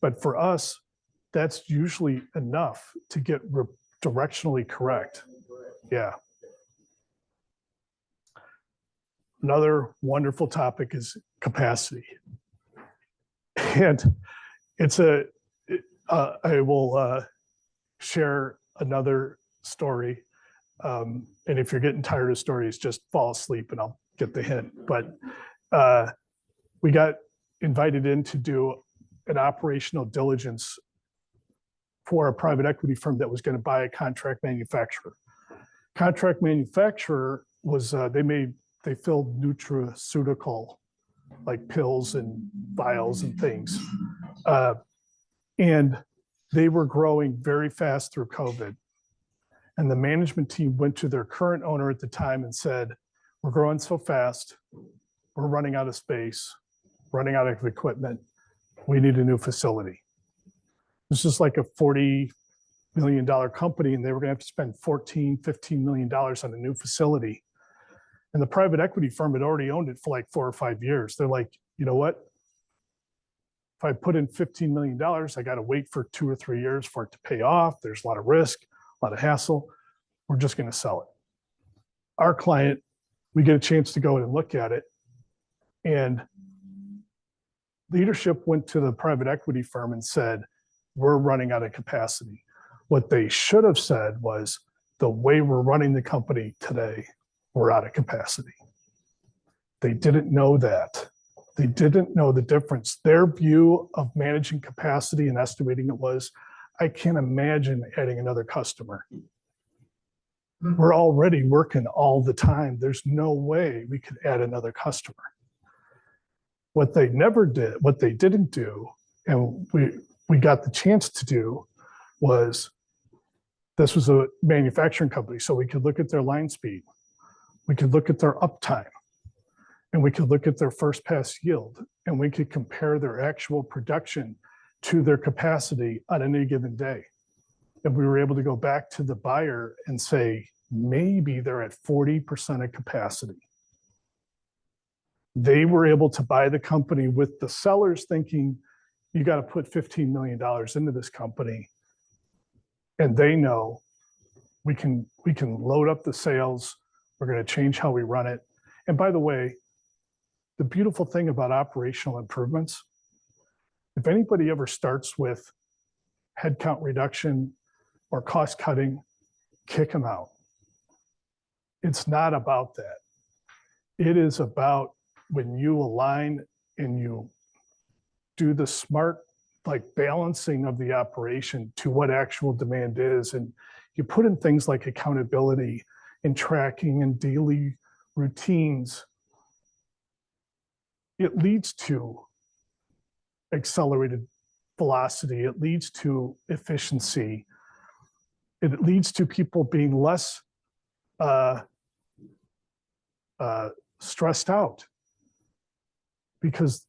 But for us, that's usually enough to get directionally correct. Yeah. Another wonderful topic is capacity. And I will share another story. And if you're getting tired of stories, just fall asleep and I'll get the hint. But we got invited in to do an operational diligence for a private equity firm that was going to buy a contract manufacturer. Contract manufacturer was, they filled nutraceutical, like pills and vials and things. And they were growing very fast through COVID. And the management team went to their current owner at the time and said, we're growing so fast, we're running out of space, running out of equipment, we need a new facility. This is like a $40 million company, and they were gonna have to spend $15 million on a new facility. And the private equity firm had already owned it for like 4 or 5 years. They're like, you know what? If I put in $15 million, I got to wait for 2 or 3 years for it to pay off. There's a lot of risk, a lot of hassle. We're just going to sell it. Our client, we get a chance to go in and look at it. And leadership went to the private equity firm and said, we're running out of capacity. What they should have said was, the way we're running the company today, we're out of capacity. They didn't know that. They didn't know the difference. Their view of managing capacity and estimating it was, I can't imagine adding another customer. We're already working all the time. There's no way we could add another customer. What they never did, what they didn't do, and we got the chance to do, was, this was a manufacturing company, so we could look at their line speed, we could look at their uptime, and we could look at their first pass yield, and we could compare their actual production to their capacity on any given day. And we were able to go back to the buyer and say, maybe they're at 40% of capacity. They were able to buy the company with the sellers thinking, you got to put $15 million into this company. And they know we can load up the sales. We're going to change how we run it. And by the way, the beautiful thing about operational improvements, if anybody ever starts with headcount reduction or cost cutting, kick them out. It's not about that. It is about when you align and you do the smart, like, balancing of the operation to what actual demand is. And you put in things like accountability and tracking and daily routines. It leads to accelerated velocity, it leads to efficiency. It leads to people being less stressed out because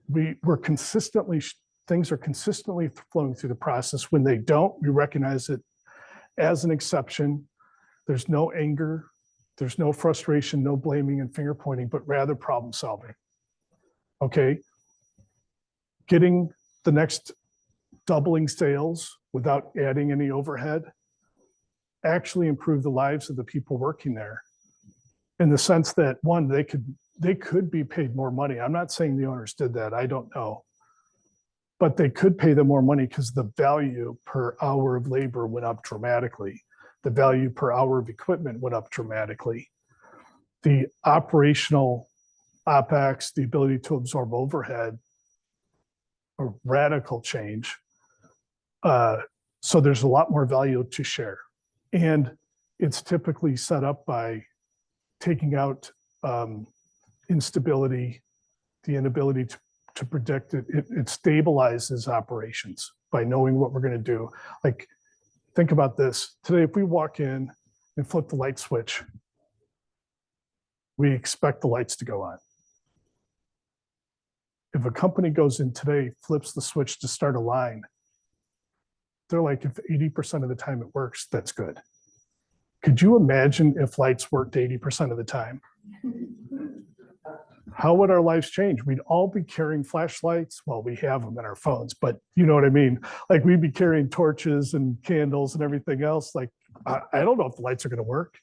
we're consistently, things are consistently flowing through the process. When they don't, we recognize it as an exception. There's no anger, there's no frustration, no blaming and finger pointing, but rather problem solving. Okay. Getting the next doubling sales without adding any overhead actually improve the lives of the people working there, in the sense that, one, they could be paid more money. I'm not saying the owners did that, I don't know. But they could pay them more money because the value per hour of labor went up dramatically. The value per hour of equipment went up dramatically. The operational OpEx, the ability to absorb overhead, a radical change. So there's a lot more value to share. And it's typically set up by taking out instability, the inability to predict it. It stabilizes operations by knowing what we're going to do. Like, think about this. Today, if we walk in and flip the light switch, we expect the lights to go on. If a company goes in today, flips the switch to start a line, they're like, if 80% of the time it works, that's good. Could you imagine if lights worked 80% of the time? How would our lives change? We'd all be carrying flashlights. Well, we have them in our phones, but you know what I mean? Like, we'd be carrying torches and candles and everything else. Like, I don't know if the lights are going to work.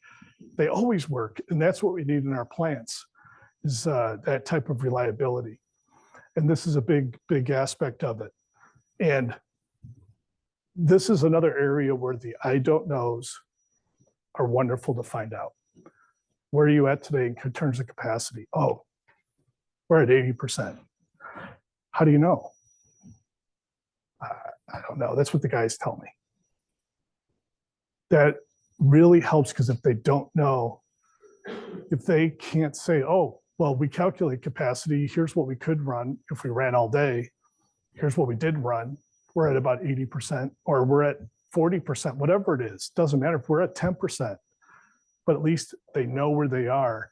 They always work. And that's what we need in our plants, is that type of reliability. And this is a big, big aspect of it. And this is another area where the I don't knows are wonderful to find out. Where are you at today in terms of capacity? Oh, we're at 80%. How do you know? I don't know. That's what the guys tell me. That really helps, because if they don't know, if they can't say, oh, well, we calculate capacity, here's what we could run if we ran all day, here's what we did run, we're at about 80%, or we're at 40%, whatever it is, doesn't matter if we're at 10%, but at least they know where they are,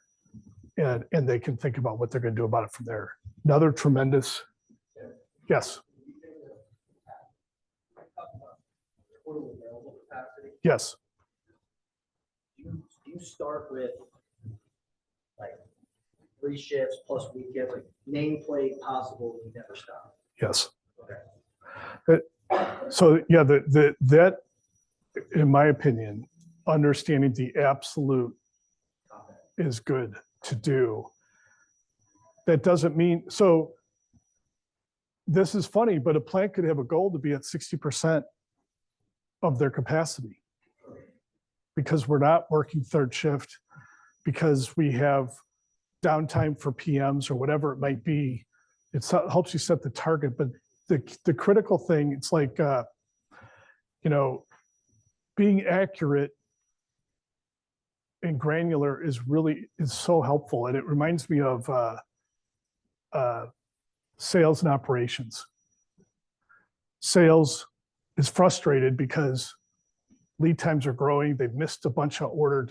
and they can think about what they're going to do about it from there. Another tremendous, yes. Total available capacity. Yes. Do you start with like 3 shifts plus weekends, like nameplate possible, you never stop? Yes. Okay. So yeah, that, in my opinion, understanding the absolute is good to do. That doesn't mean, so this is funny, but a plant could have a goal to be at 60% of their capacity, because we're not working third shift, because we have downtime for PMs or whatever it might be. It helps you set the target, but the critical thing, it's like, you know, being accurate and granular is so helpful. And it reminds me of sales and operations. Sales is frustrated because lead times are growing. They've missed a bunch of order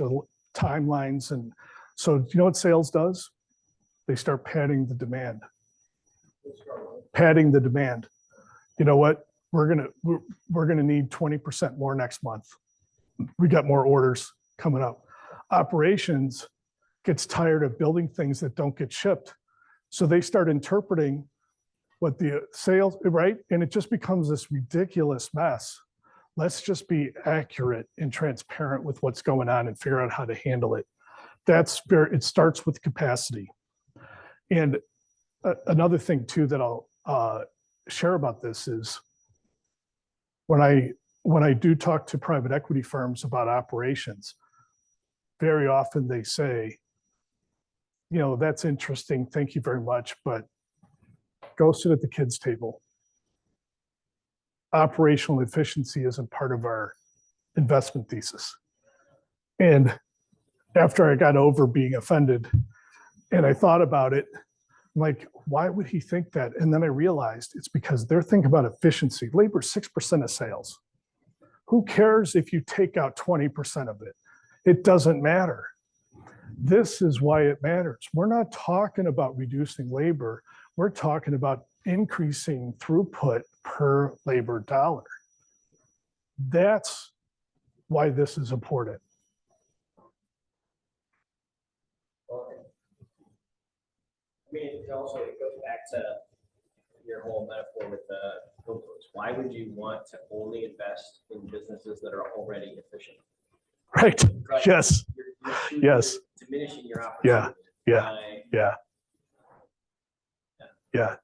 timelines. And so, you know what sales does? They start padding the demand. Padding the demand. You know what? We're gonna need 20% more next month. We got more orders coming up. Operations gets tired of building things that don't get shipped, so they start interpreting what the sales, right? And it just becomes this ridiculous mess. Let's just be accurate and transparent with what's going on and figure out how to handle it. It starts with capacity. And another thing too that I'll share about this is, when I do talk to private equity firms about operations, very often they say, you know, that's interesting, thank you very much, but go sit at the kids' table. Operational efficiency isn't part of our investment thesis. And after I got over being offended and I thought about it, I'm like, why would he think that? And then I realized it's because they're thinking about efficiency. Labor is 6% of sales. Who cares if you take out 20% of it? It doesn't matter. This is why it matters. We're not talking about reducing labor. We're talking about increasing throughput per labor dollar. That's why this is important. I mean, it also, it goes back to your whole metaphor with the billboards. Why would you want to only invest in businesses that are already efficient? Right. Right? Yes. You're Yes. diminishing your Yeah. opportunity. Yeah. by- Yeah. Yeah.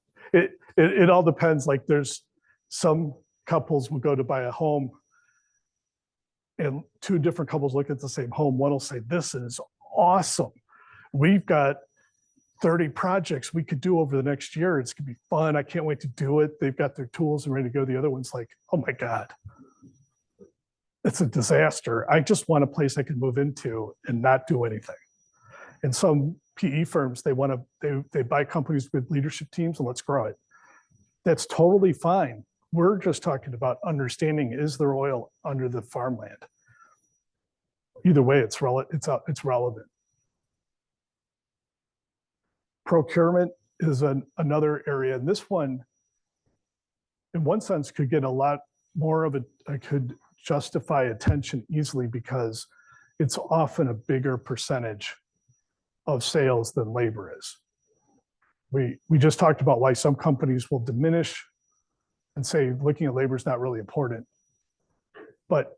It all depends. Like there's some couples will go to buy a home and two different couples look at the same home. One will say, this is awesome. We've got 30 projects we could do over the next year. It's gonna be fun. I can't wait to do it. They've got their tools and ready to go. The other one's like, oh my God, it's a disaster. I just want a place I can move into and not do anything. And some PE firms, they buy companies with leadership teams and let's grow it. That's totally fine. We're just talking about understanding, is there oil under the farmland? Either way, it's relevant. Procurement is another area. And this one, in one sense, could get a lot more of it. I could justify attention easily because it's often a bigger percentage of sales than labor is. We just talked about why some companies will diminish and say looking at labor is not really important. But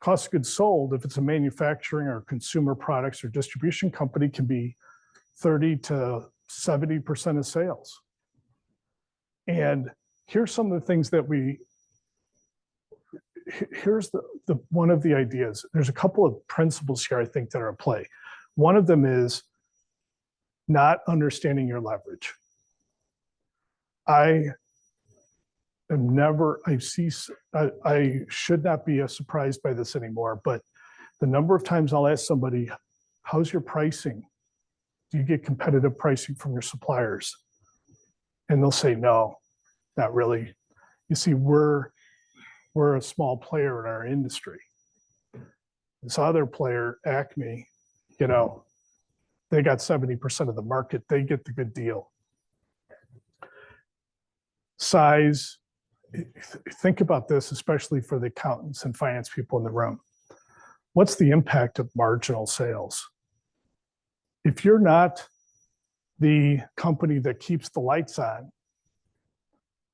cost of goods sold, if it's a manufacturing or consumer products or distribution company, can be 30 to 70% of sales. And here's some of the things that here's the one of the ideas. There's a couple of principles here I think that are at play. One of them is not understanding your leverage. I should not be surprised by this anymore, but the number of times I'll ask somebody, how's your pricing? Do you get competitive pricing from your suppliers? And they'll say, no, not really. You see, we're a small player in our industry. This other player, Acme, they got 70% of the market. They get the good deal. Size, think about this, especially for the accountants and finance people in the room. What's the impact of marginal sales? If you're not the company that keeps the lights on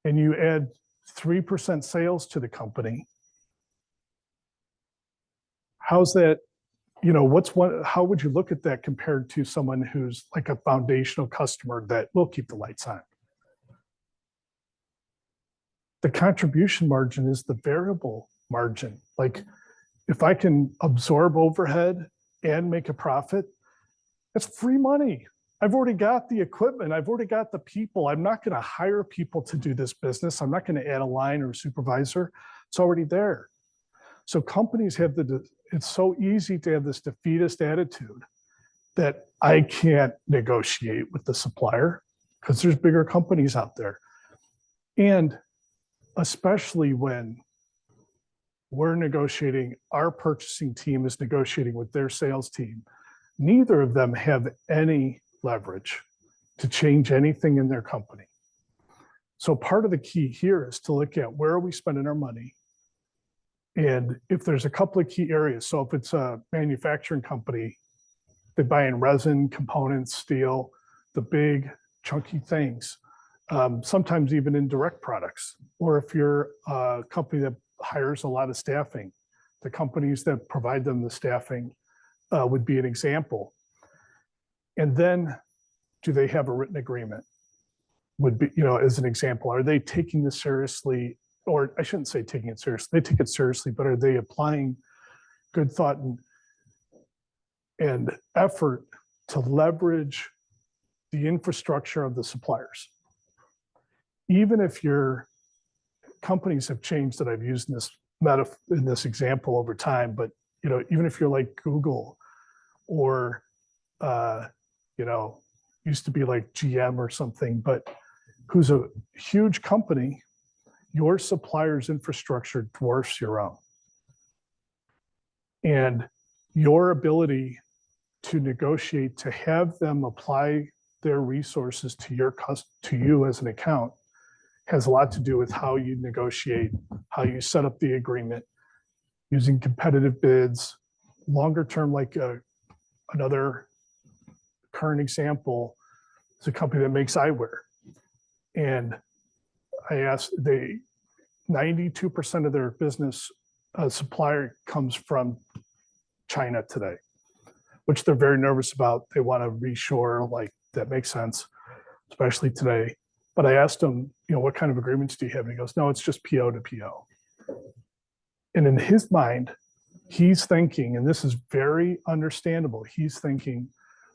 and you add 3% sales to the company, how's that, how would you look at that compared to someone who's like a foundational customer that will keep the lights on? The contribution margin is the variable margin. Like if I can absorb overhead and make a profit, that's free money. I've already got the equipment. I've already got the people. I'm not going to hire people to do this business. I'm not going to add a line or a supervisor. It's already there. So companies have it's so easy to have this defeatist attitude that I can't negotiate with the supplier because there's bigger companies out there. And especially when we're negotiating, our purchasing team is negotiating with their sales team. Neither of them have any leverage to change anything in their company. So part of the key here is to look at where are we spending our money? And if there's a couple of key areas, so if it's a manufacturing company, they buy in resin, components, steel, the big chunky things, sometimes even indirect products. Or if you're a company that hires a lot of staffing, the companies that provide them the staffing would be an example. And then do they have a written agreement? Would be, as an example, are they taking this seriously? Or I shouldn't say taking it seriously, they take it seriously, but are they applying good thought and effort to leverage the infrastructure of the suppliers? Even if your companies have changed that I've used in this example over time, but even if you're like Google or used to be like GM or something, but who's a huge company, your supplier's infrastructure dwarfs your own. And your ability to negotiate, to have them apply their resources to you as an account has a lot to do with how you negotiate, how you set up the agreement, using competitive bids, longer term, like another current example is a company that makes eyewear. And I asked, 92% of their business supplier comes from China today, which they're very nervous about. They want to reshore, like that makes sense, especially today. But I asked him, what kind of agreements do you have? And he goes, no, it's just PO to PO. And in his mind, he's thinking, and this is very understandable, he's thinking,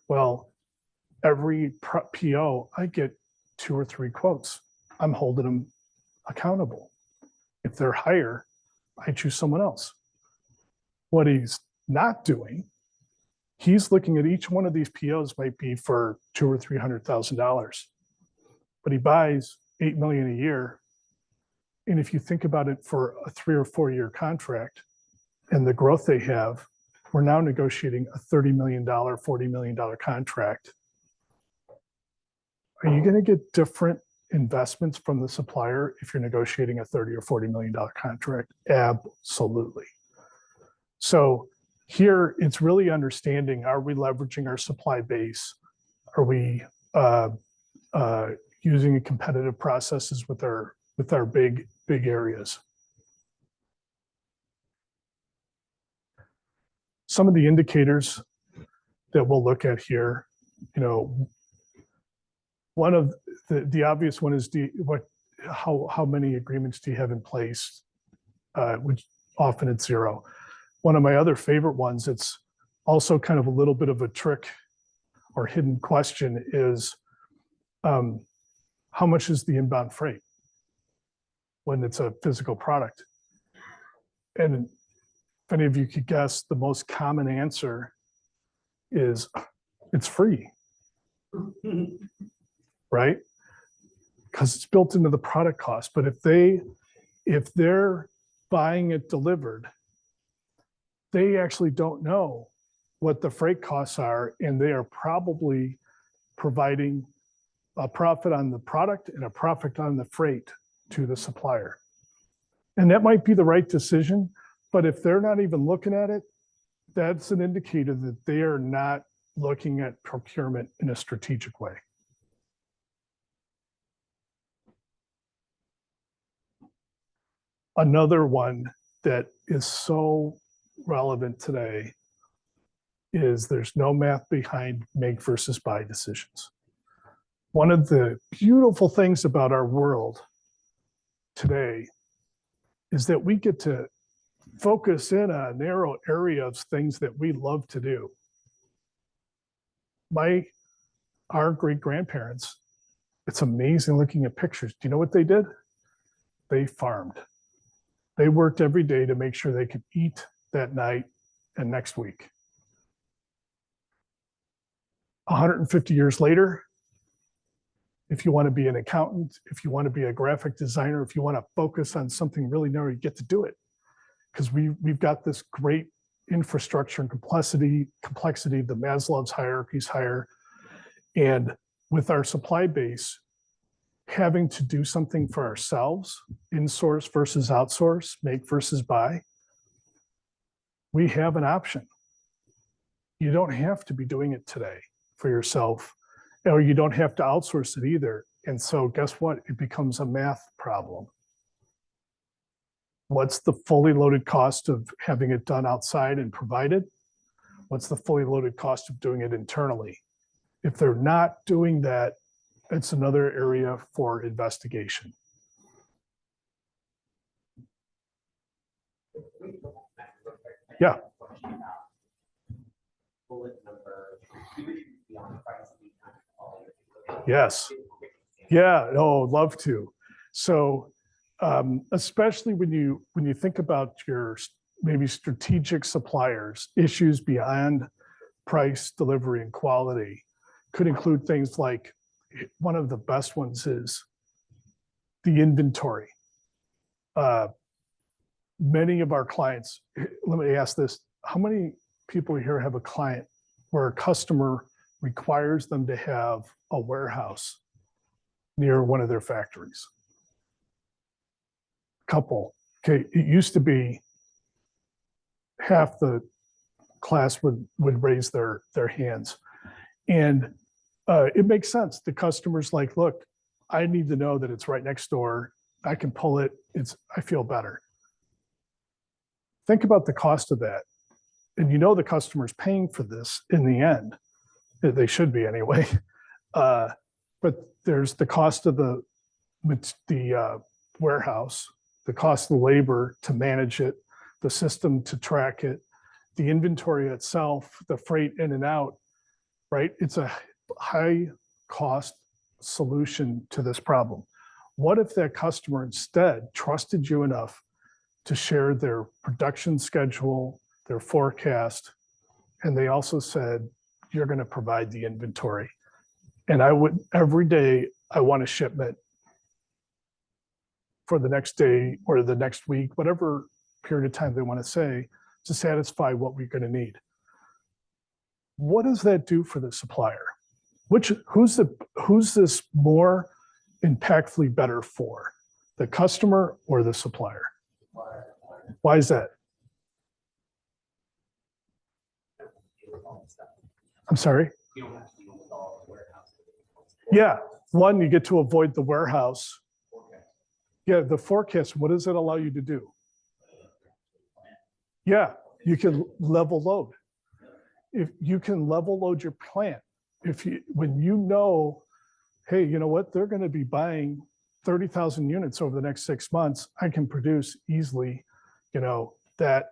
well, every PO, I get 2 or 3 quotes. I'm holding them accountable. If they're higher, I choose someone else. What he's not doing, he's looking at each one of these POs might be for $200,000 or $300,000, but he buys $8 million a year. And if you think about it for a 3 or 4 year contract and the growth they have, we're now negotiating a $30 million, $40 million contract. Are you going to get different investments from the supplier if you're negotiating a $30 or $40 million contract? Absolutely. So here it's really understanding, are we leveraging our supply base? Are we using competitive processes with our big areas? Some of the indicators that we'll look at here, one of the obvious one is how many agreements do you have in place, which often it's 0. One of my other favorite ones, it's also kind of a little bit of a trick or hidden question, is how much is the inbound freight when it's a physical product? And if any of you could guess, the most common answer is it's free, right? Because it's built into the product cost. But if they're buying it delivered, they actually don't know what the freight costs are, and they are probably providing a profit on the product and a profit on the freight to the supplier. And that might be the right decision, but if they're not even looking at it, that's an indicator that they are not looking at procurement in a strategic way. Another one that is so relevant today is there's no math behind make versus buy decisions. One of the beautiful things about our world today is that we get to focus in on a narrow area of things that we love to do. Our great-grandparents, it's amazing looking at pictures. Do you know what they did? They farmed. They worked every day to make sure they could eat that night and next week. 150 years later, if you want to be an accountant, if you want to be a graphic designer, if you want to focus on something really narrow, you get to do it. Because we've got this great infrastructure and complexity, the Maslow's hierarchy is higher. And with our supply base, having to do something for ourselves, in-source versus outsource, make versus buy, we have an option. You don't have to be doing it today for yourself, or you don't have to outsource it either. And so guess what? It becomes a math problem. What's the fully loaded cost of having it done outside and provided? What's the fully loaded cost of doing it internally? If they're not doing that, it's another area for investigation. Yeah. Yes. Yeah, no, love to. So especially when you think about your maybe strategic suppliers, issues beyond price, delivery, and quality, could include things like, one of the best ones is the inventory. Many of our clients, let me ask this, how many people here have a client where a customer requires them to have a warehouse near one of their factories? Couple. Okay, it used to be half the class would raise their hands. And it makes sense. The customer's like, look, I need to know that it's right next door. I can pull it. I feel better. Think about the cost of that. And you know the customer's paying for this in the end. They should be anyway. But there's the cost of the warehouse, the cost of the labor to manage it, the system to track it, the inventory itself, the freight in and out, right? It's a high cost solution to this problem. What if that customer instead trusted you enough to share their production schedule, their forecast, and they also said, you're going to provide the inventory. And I would, every day, I want a shipment for the next day or the next week, whatever period of time they want to say, to satisfy what we're going to need. What does that do for the supplier? Who's this more impactfully better for? The customer or the supplier? Why is that? I'm sorry? You don't have to deal with all the warehouses. Yeah, one, you get to avoid the warehouse. Yeah, the forecast, what does it allow you to do? Yeah, you can level load. If you can level load your plant, when you know, hey, you know what, they're going to be buying 30,000 units over the next 6 months, I can produce easily, that.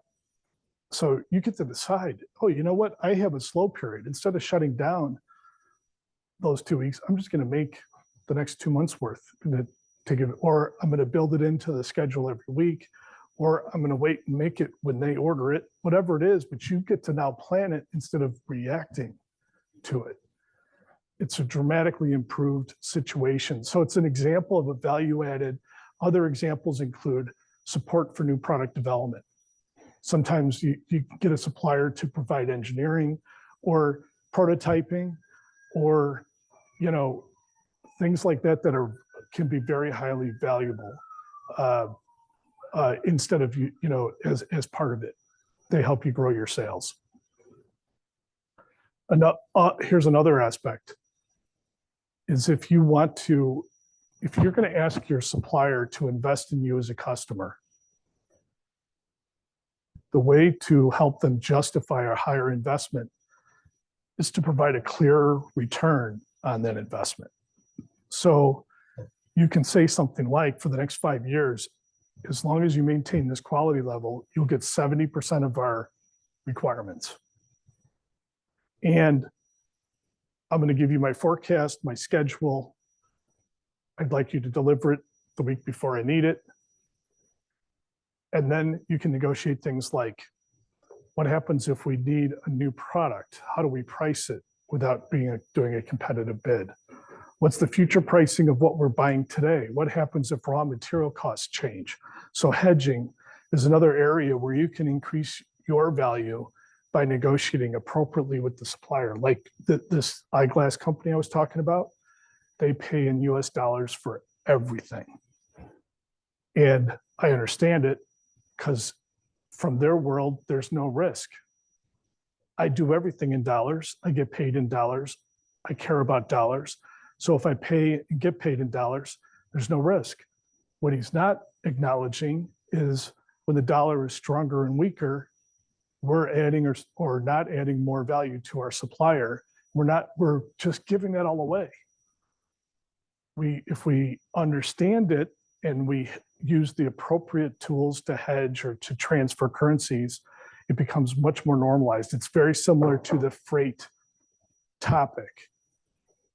So you get to decide, oh, you know what, I have a slow period. Instead of shutting down those 2 weeks, I'm just going to make the next 2 months worth to give it, or I'm going to build it into the schedule every week, or I'm going to wait and make it when they order it, whatever it is, but you get to now plan it instead of reacting to it. It's a dramatically improved situation. So it's an example of a value added. Other examples include support for new product development. Sometimes you get a supplier to provide engineering or prototyping or, things like that can be very highly valuable instead of, as part of it. They help you grow your sales. Here's another aspect is if you're going to ask your supplier to invest in you as a customer, the way to help them justify a higher investment is to provide a clearer return on that investment. So you can say something like, for the next 5 years, as long as you maintain this quality level, you'll get 70% of our requirements. And I'm going to give you my forecast, my schedule. I'd like you to deliver it the week before I need it. And then you can negotiate things like, what happens if we need a new product? How do we price it without doing a competitive bid? What's the future pricing of what we're buying today? What happens if raw material costs change? So hedging is another area where you can increase your value by negotiating appropriately with the supplier. Like this eyeglass company I was talking about, they pay in US dollars for everything. And I understand it because from their world, there's no risk. I do everything in dollars. I get paid in dollars. I care about dollars. So if I pay and get paid in dollars, there's no risk. What he's not acknowledging is when the dollar is stronger and weaker, we're adding or not adding more value to our supplier. We're just giving that all away. If we understand it and we use the appropriate tools to hedge or to transfer currencies, it becomes much more normalized. It's very similar to the freight topic.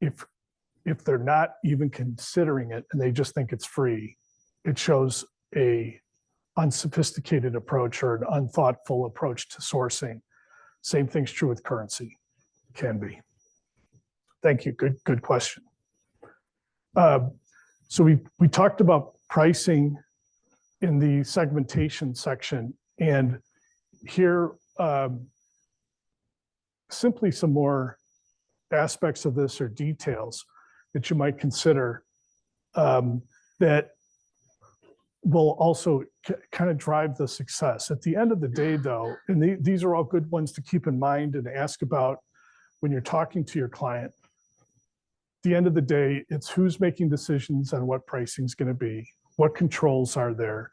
If they're not even considering it and they just think it's free, it shows a unsophisticated approach or an unthoughtful approach to sourcing. Same thing's true with currency, can be. Thank you. Good question. So we talked about pricing in the segmentation section, and here simply some more aspects of this or details that you might consider that will also kind of drive the success. At the end of the day, though, and these are all good ones to keep in mind and ask about when you're talking to your client. At the end of the day, it's who's making decisions on what pricing is going to be, what controls are there,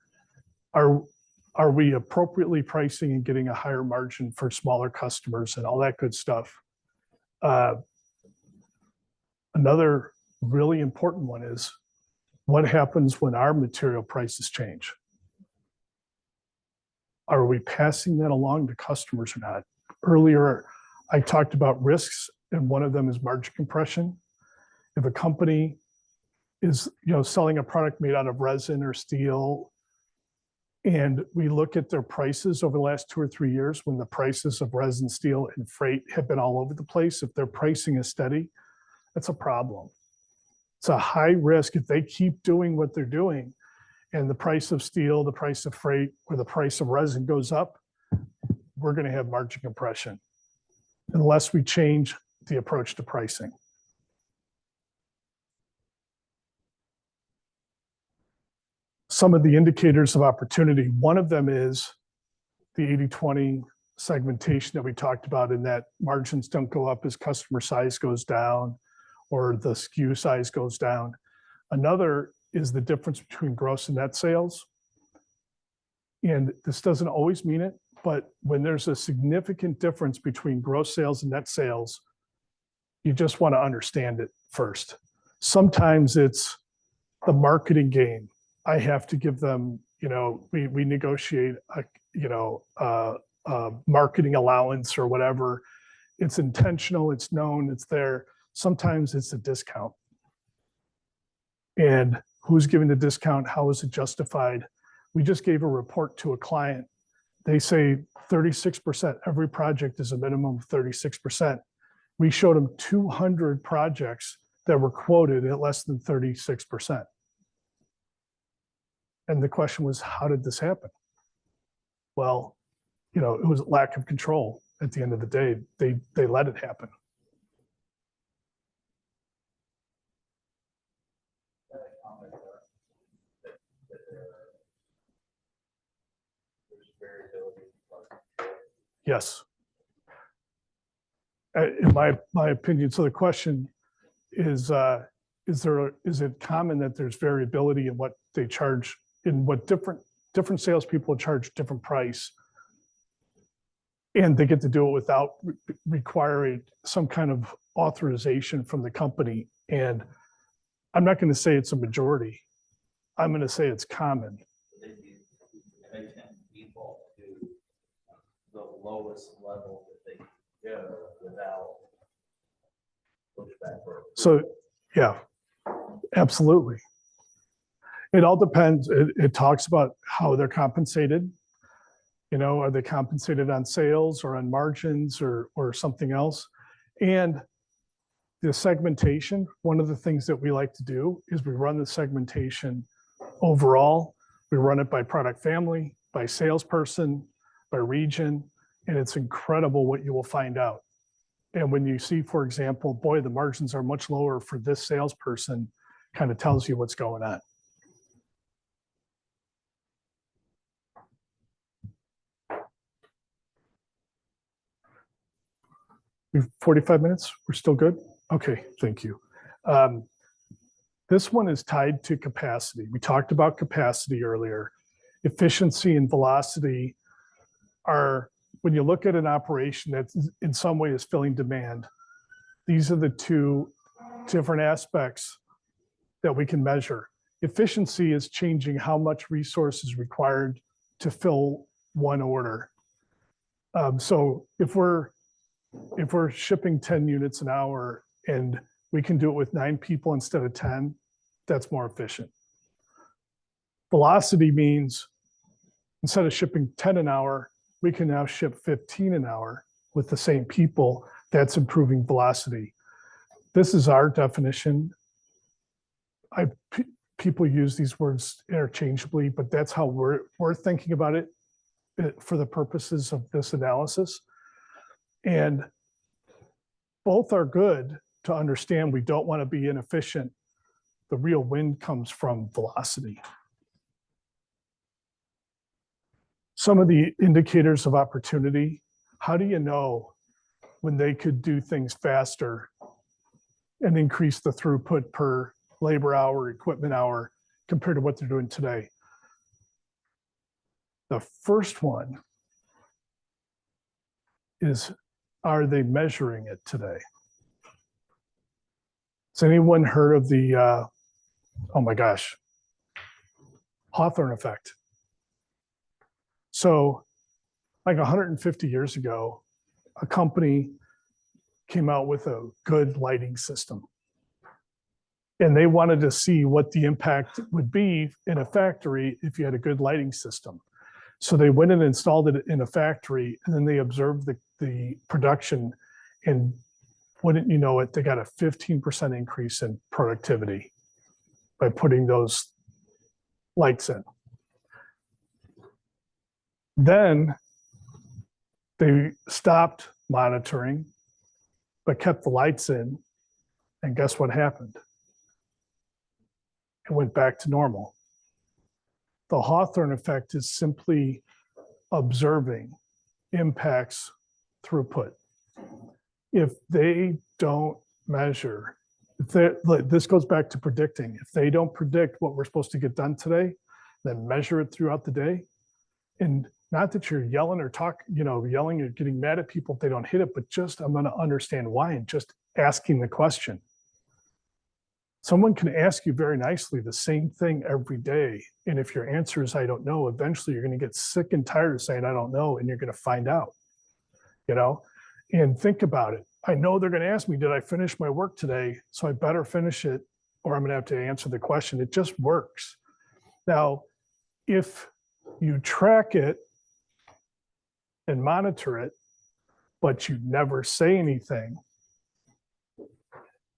are we appropriately pricing and getting a higher margin for smaller customers and all that good stuff. Another really important one is what happens when our material prices change? Are we passing that along to customers or not? Earlier, I talked about risks, and one of them is margin compression. If a company is, selling a product made out of resin or steel, and we look at their prices over the last 2 or 3 years when the prices of resin, steel, and freight have been all over the place, if their pricing is steady, that's a problem. It's a high risk if they keep doing what they're doing and the price of steel, the price of freight, or the price of resin goes up, we're going to have margin compression unless we change the approach to pricing. Some of the indicators of opportunity, one of them is the 80-20 segmentation that we talked about, in that margins don't go up as customer size goes down or the SKU size goes down. Another is the difference between gross and net sales. And this doesn't always mean it, but when there's a significant difference between gross sales and net sales, you just want to understand it first. Sometimes it's the marketing game. I have to give them, we negotiate a marketing allowance or whatever. It's intentional, it's known, it's there. Sometimes it's a discount. And who's giving the discount? How is it justified? We just gave a report to a client. They say 36%, every project is a minimum of 36%. We showed them 200 projects that were quoted at less than 36%. And the question was, how did this happen? Well, it was lack of control. At the end of the day, they let it happen. Yes. In my opinion, so the question is it common that there's variability in what they charge, in what different salespeople charge different price, and they get to do it without requiring some kind of authorization from the company? And I'm not going to say it's a majority. I'm going to say it's common. They tend to default to the lowest level that they can go without pushback. So, yeah, absolutely. It all depends. It talks about how they're compensated. Are they compensated on sales or on margins or something else? And the segmentation, one of the things that we like to do is we run the segmentation overall. We run it by product family, by salesperson, by region, and it's incredible what you will find out. And when you see, for example, boy, the margins are much lower for this salesperson, kind of tells you what's going on. We have 45 minutes? We're still good? Okay, thank you. This one is tied to capacity. We talked about capacity earlier. Efficiency and velocity are, when you look at an operation that in some way is filling demand, these are the two different aspects that we can measure. Efficiency is changing how much resource is required to fill one order. So if we're shipping 10 units an hour and we can do it with 9 people instead of 10, that's more efficient. Velocity means instead of shipping 10 an hour, we can now ship 15 an hour with the same people. That's improving velocity. this is our definition. People use these words interchangeably, but that's how we're thinking about it for the purposes of this analysis. And both are good to understand. We don't want to be inefficient. The real win comes from velocity. Some of the indicators of opportunity, how do you know when they could do things faster and increase the throughput per labor hour, equipment hour, compared to what they're doing today? The first one is, are they measuring it today? Has anyone heard of the, oh my gosh, Hawthorne effect? So like 150 years ago, a company came out with a good lighting system. And they wanted to see what the impact would be in a factory if you had a good lighting system. So they went and installed it in a factory, and then they observed the production, and wouldn't you know it, they got a 15% increase in productivity by putting those lights in. Then they stopped monitoring, but kept the lights in, and guess what happened? It went back to normal. The Hawthorne effect is simply observing impacts throughput. If they don't measure, this goes back to predicting. If they don't predict what we're supposed to get done today, then measure it throughout the day. And not that you're yelling or yelling or getting mad at people if they don't hit it, but just I'm going to understand why, and just asking the question. Someone can ask you very nicely the same thing every day. And if your answer is, I don't know, eventually you're going to get sick and tired of saying, I don't know, and you're going to find out, and think about it. I know they're going to ask me, did I finish my work today? So I better finish it, or I'm going to have to answer the question. It just works. Now, if you track it and monitor it, but you never say anything,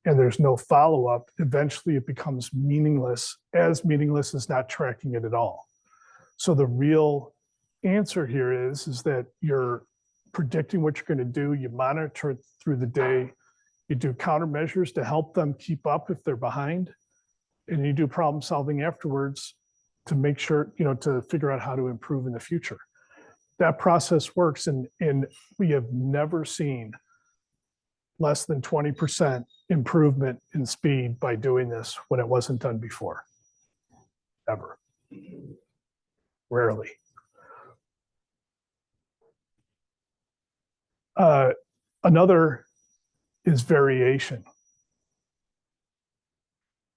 and there's no follow-up, eventually it becomes meaningless as not tracking it at all. So the real answer here is that you're predicting what you're going to do, you monitor it through the day, you do countermeasures to help them keep up if they're behind, and you do problem solving afterwards to make sure, to figure out how to improve in the future. That process works, and we have never seen less than 20% improvement in speed by doing this when it wasn't done before. Ever. Rarely. Another is variation.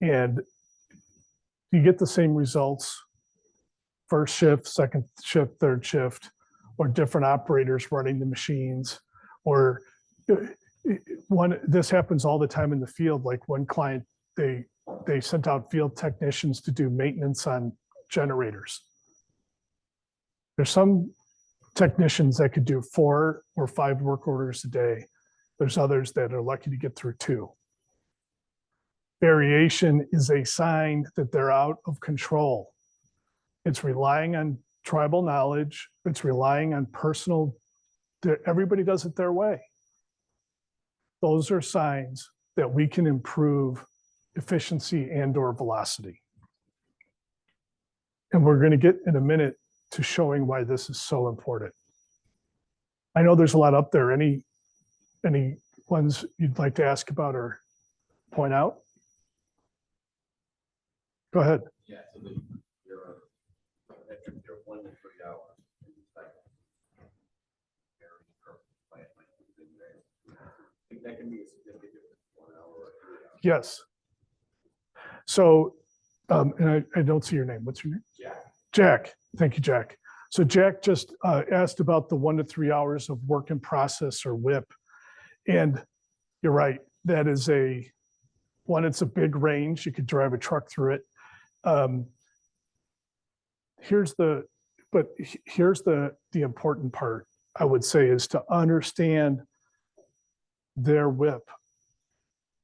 And you get the same results first shift, second shift, third shift, or different operators running the machines, or this happens all the time in the field. Like one client, they sent out field technicians to do maintenance on generators. There's some technicians that could do 4 or 5 work orders a day. There's others that are lucky to get through 2. Variation is a sign that they're out of control. It's relying on tribal knowledge. It's relying on personal, everybody does it their way. Those are signs that we can improve efficiency and/or velocity. And we're going to get in a minute to showing why this is so important. I know there's a lot up there. Any ones you'd like to ask about or point out? Go ahead. Yeah, so your 1 to 3 hours. That can be a significant difference, 1 hour or 3 hours. Yes. So, and I don't see your name. What's your name? Jack. Jack. Thank you, Jack. So Jack just asked about the 1 to 3 hours of work in process, or WIP. And you're right. That is it's a big range. You could drive a truck through it. Here's the important part, I would say, is to understand their WIP.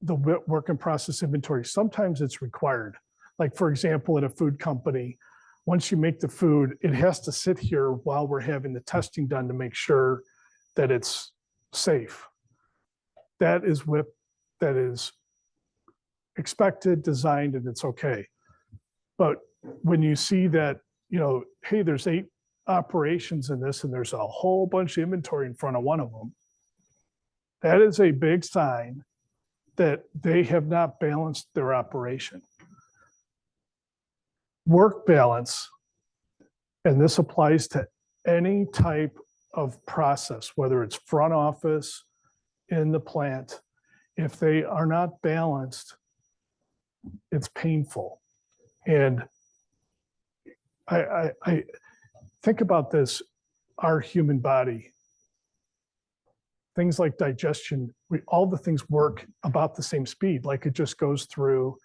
the work in process inventory, sometimes it's required. Like, for example, in a food company, once you make the food, it has to sit here while we're having the testing done to make sure that it's safe. That is WIP that is expected, designed, and it's okay. But when you see that, you know, hey, there's 8 operations in this and there's a whole bunch of inventory in front of one of them, that is a big sign that they have not balanced their operation. Work balance, and this applies to any type of process, whether it's front office, in the plant, if they are not balanced, it's painful. And I think about this, our human body, things like digestion, all the things work about the same speed, like it just goes through.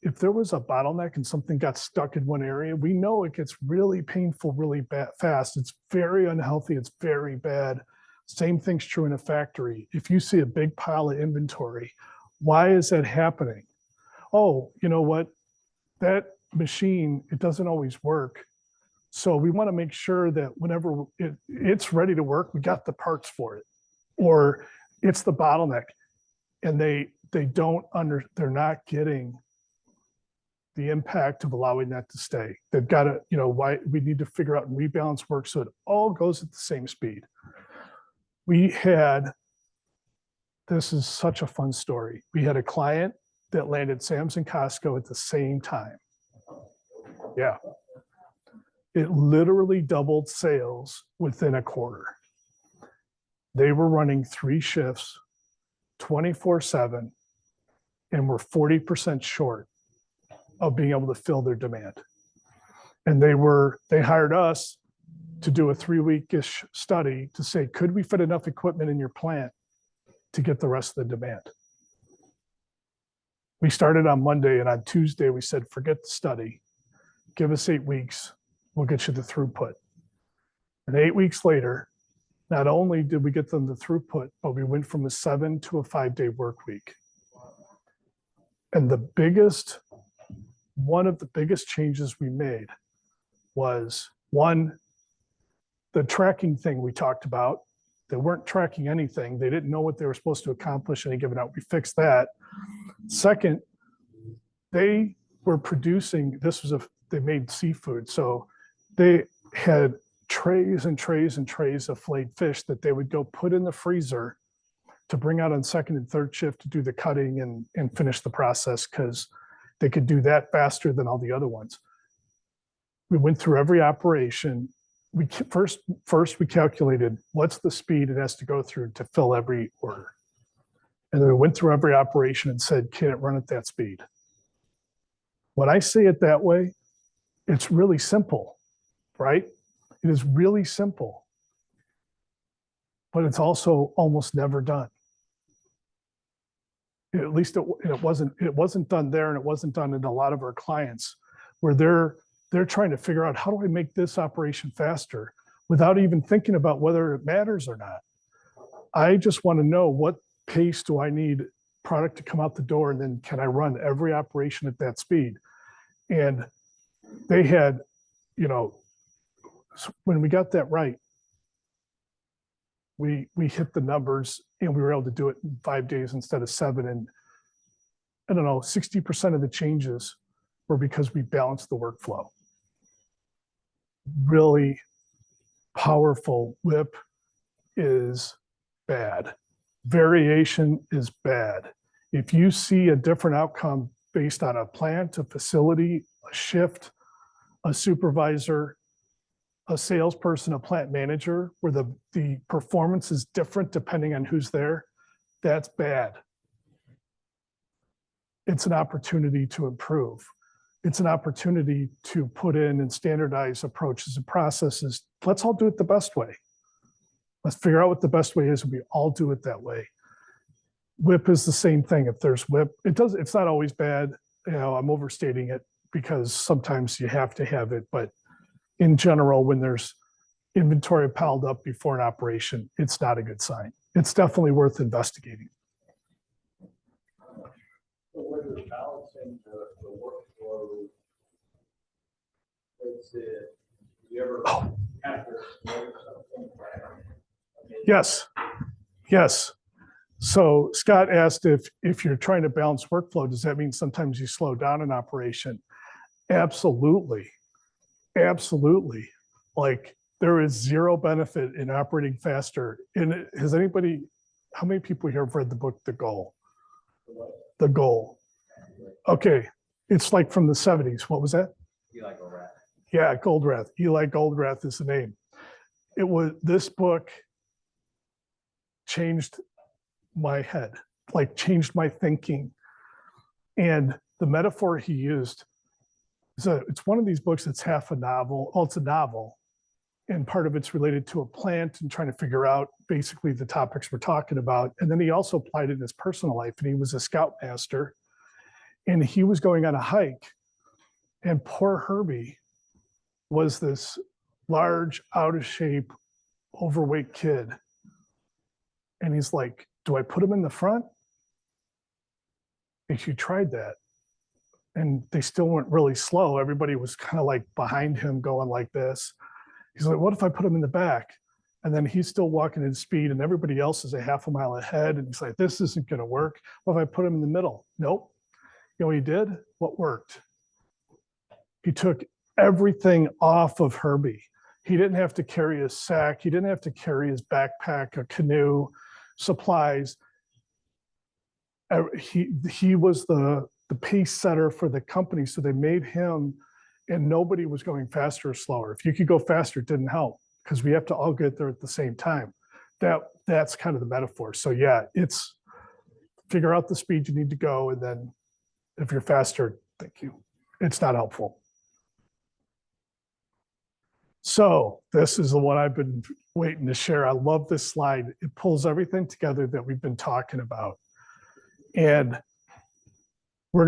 If there was a bottleneck and something got stuck in one area, we know it gets really painful, really bad, fast. It's very unhealthy. It's very bad. Same thing's true in a factory. If you see a big pile of inventory, why is that happening? Oh, you know what? That machine, it doesn't always work. So we want to make sure that whenever it's ready to work, we got the parts for it. Or it's the bottleneck and they're not getting the impact of allowing that to stay. They've got to, you know, why we need to figure out and rebalance work so it all goes at the same speed. This is such a fun story. We had a client that landed Sam's and Costco at the same time. Yeah. It literally doubled sales within a quarter. They were running 3 shifts, 24/7, and were 40% short of being able to fill their demand. And they hired us to do a 3-week-ish study to say, could we fit enough equipment in your plant to get the rest of the demand? We started on Monday, and on Tuesday we said, forget the study, give us 8 weeks, we'll get you the throughput. And 8 weeks later, not only did we get them the throughput, but we went from a 7 to a 5-day work week. And one of the biggest changes we made was, one, the tracking thing we talked about. They weren't tracking anything. They didn't know what they were supposed to accomplish any given out. We fixed that. Second, they were producing, they made seafood. So they had trays and trays and trays of filleted fish that they would go put in the freezer to bring out on second and third shift to do the cutting and finish the process, because they could do that faster than all the other ones. We went through every operation. First we calculated what's the speed it has to go through to fill every order. And then we went through every operation and said, can it run at that speed? When I say it that way, it's really simple, right? It is really simple, but it's also almost never done. At least it wasn't done there, and it wasn't done in a lot of our clients, where they're trying to figure out, how do I make this operation faster without even thinking about whether it matters or not. I just want to know, what pace do I need product to come out the door, and then can I run every operation at that speed? And they had, you know, when we got that right, we hit the numbers, and we were able to do it in 5 days instead of 7. And I don't know, 60% of the changes were because we balanced the workflow. Really powerful. WIP is bad. Variation is bad. If you see a different outcome based on a plant, a facility, a shift, a supervisor, a salesperson, a plant manager, where the performance is different depending on who's there, that's bad. It's an opportunity to improve. It's an opportunity to put in and standardize approaches and processes. Let's all do it the best way. Let's figure out what the best way is, and we all do it that way. WIP is the same thing. If there's WIP, it's not always bad. You know, I'm overstating it because sometimes you have to have it, but in general, when there's inventory piled up before an operation, it's not a good sign. It's definitely worth investigating. benefits if you ever have to explode something? I mean, Yes, yes. So Scott asked if you're trying to balance workflow, does that mean sometimes you slow down an operation? Absolutely. Absolutely. Like there is zero benefit in operating faster. And has anybody, how many people here have read the book, The Goal? The Goal. Okay. It's like from the 70s. What was that? You like a rat. Yeah, Goldrath. Eli Goldrath is the name. This book changed my head, like changed my thinking. And the metaphor he used, it's one of these books that's half a novel. Oh, it's a novel. And part of it's related to a plant and trying to figure out basically the topics we're talking about. And then he also applied it in his personal life. And he was a scoutmaster. And he was going on a hike. And poor Herbie was this large, out of shape, overweight kid. And he's like, do I put him in the front? And she tried that. And they still weren't really slow. Everybody was kind of like behind him going like this. He's like, what if I put him in the back? And then he's still walking at speed and everybody else is a half a mile ahead. And he's like, this isn't going to work. What if I put him in the middle? Nope. You know what he did? What worked? He took everything off of Herbie. He didn't have to carry his sack. He didn't have to carry his backpack, a canoe, supplies. He was the pace setter for the company. So they made him, and nobody was going faster or slower. If you could go faster, it didn't help because we have to all get there at the same time. That's kind of the metaphor. So yeah, it's figure out the speed you need to go. And then if you're faster, thank you. It's not helpful. So this is the one I've been waiting to share. I love this slide. It pulls everything together that we've been talking about. And we're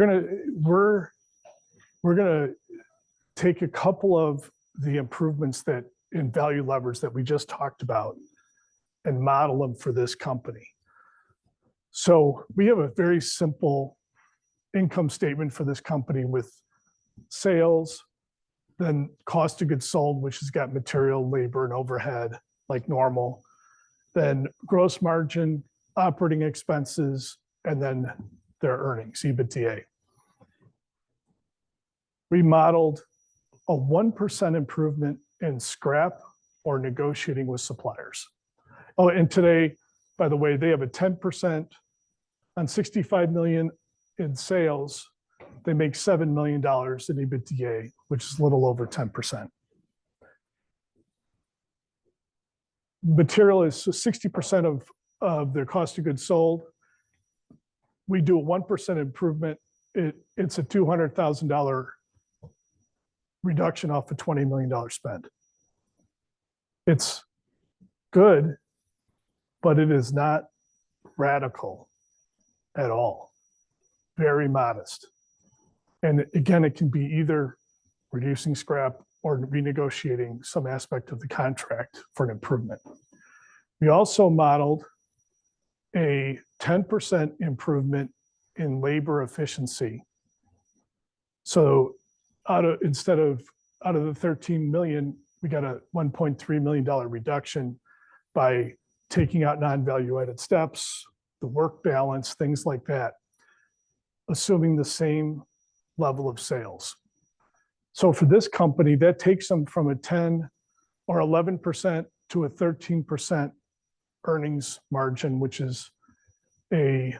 gonna take a couple of the improvements that in value levers that we just talked about and model them for this company. So we have a very simple income statement for this company with sales, then cost of goods sold, which has got material, labor, and overhead like normal, then gross margin, operating expenses, and then their earnings, EBITDA. We modeled a 1% improvement in scrap or negotiating with suppliers. Oh, and today, by the way, they have a 10% on 65 million in sales. They make $7 million in EBITDA, which is a little over 10%. Material is 60% of their cost of goods sold. We do a 1% improvement. It's a $200,000 reduction off a $20 million spend. It's good, but it is not radical at all. Very modest. And again, it can be either reducing scrap or renegotiating some aspect of the contract for an improvement. We also modeled a 10% improvement in labor efficiency. So instead of out of the 13 million, we got a $1.3 million reduction by taking out non-value added steps, the work balance, things like that, assuming the same level of sales. So for this company, that takes them from a 10 or 11% to a 13% earnings margin, which is a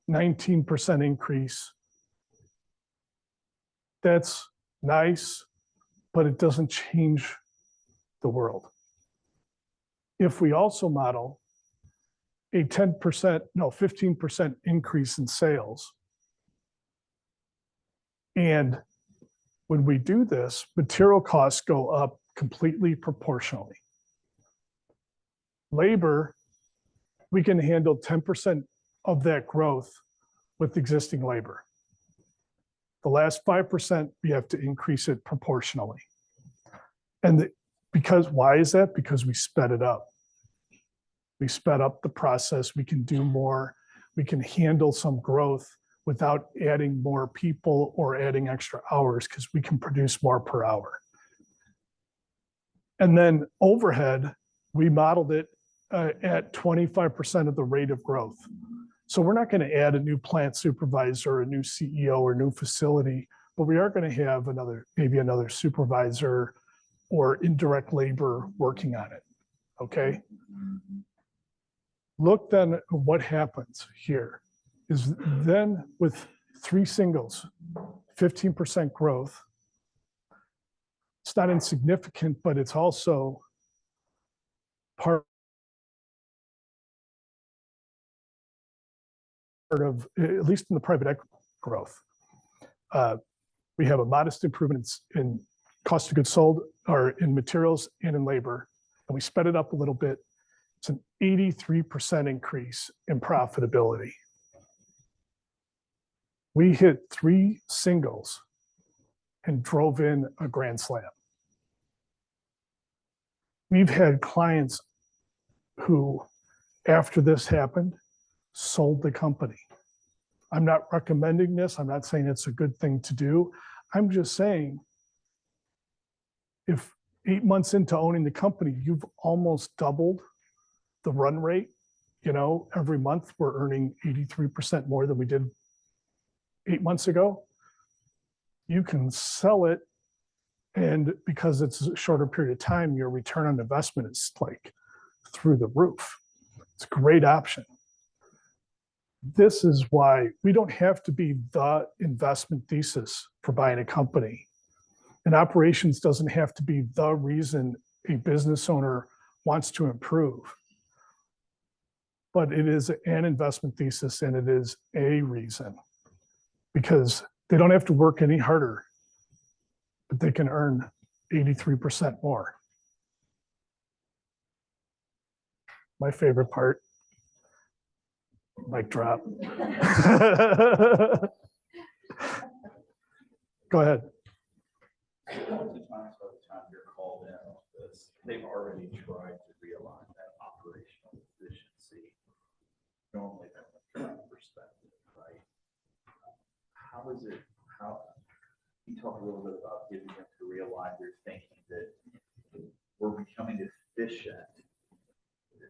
19% increase. That's nice, but it doesn't change the world. If we also model a 15% increase in sales, and when we do this, material costs go up completely proportionally. Labor, we can handle 10% of that growth with existing labor. The last 5%, we have to increase it proportionally. And why is that? Because we sped it up. We sped up the process. We can do more. We can handle some growth without adding more people or adding extra hours because we can produce more per hour. And then overhead, we modeled it at 25% of the rate of growth. So we're not going to add a new plant supervisor, a new CEO, or new facility, but we are going to have maybe another supervisor or indirect labor working on it. Okay. Look then at what happens here is then with 3 singles, 15% growth. It's not insignificant, but it's also part of, at least in the private equity growth. We have a modest improvement in cost of goods sold, or in materials and in labor, and we sped it up a little bit. It's an 83% increase in profitability. We hit 3 singles and drove in a grand slam. We've had clients who, after this happened, sold the company. I'm not recommending this. I'm not saying it's a good thing to do. I'm just saying, if 8 months into owning the company, you've almost doubled the run rate. You know, every month we're earning 83% more than we did 8 months ago. You can sell it, and because it's a shorter period of time, your return on investment is like through the roof. It's a great option. This is why we don't have to be the investment thesis for buying a company. And operations doesn't have to be the reason a business owner wants to improve. But it is an investment thesis, and it is a reason, because they don't have to work any harder, but they can earn 83% more. My favorite part. Mic drop. Go ahead. Oftentimes, by the time you're called in on this, they've already tried to realign that operational efficiency. Normally, from a perspective, right? How is it? You talk a little bit about getting them to realign their thinking that we're becoming efficient.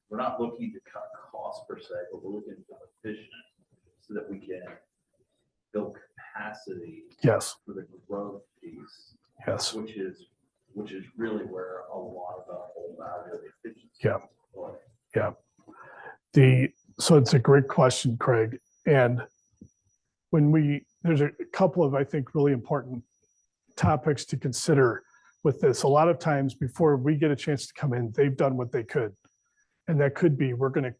We're not looking to cut costs per se, but we're looking to become efficient so that we can build capacity. Yes. For the growth piece. Yes. Which is really where a lot of the whole value of efficiency. Yeah. Is. Yeah. So it's a great question, Craig. And there's a couple of, I think, really important topics to consider with this. A lot of times before we get a chance to come in, they've done what they could. And that could be, we're going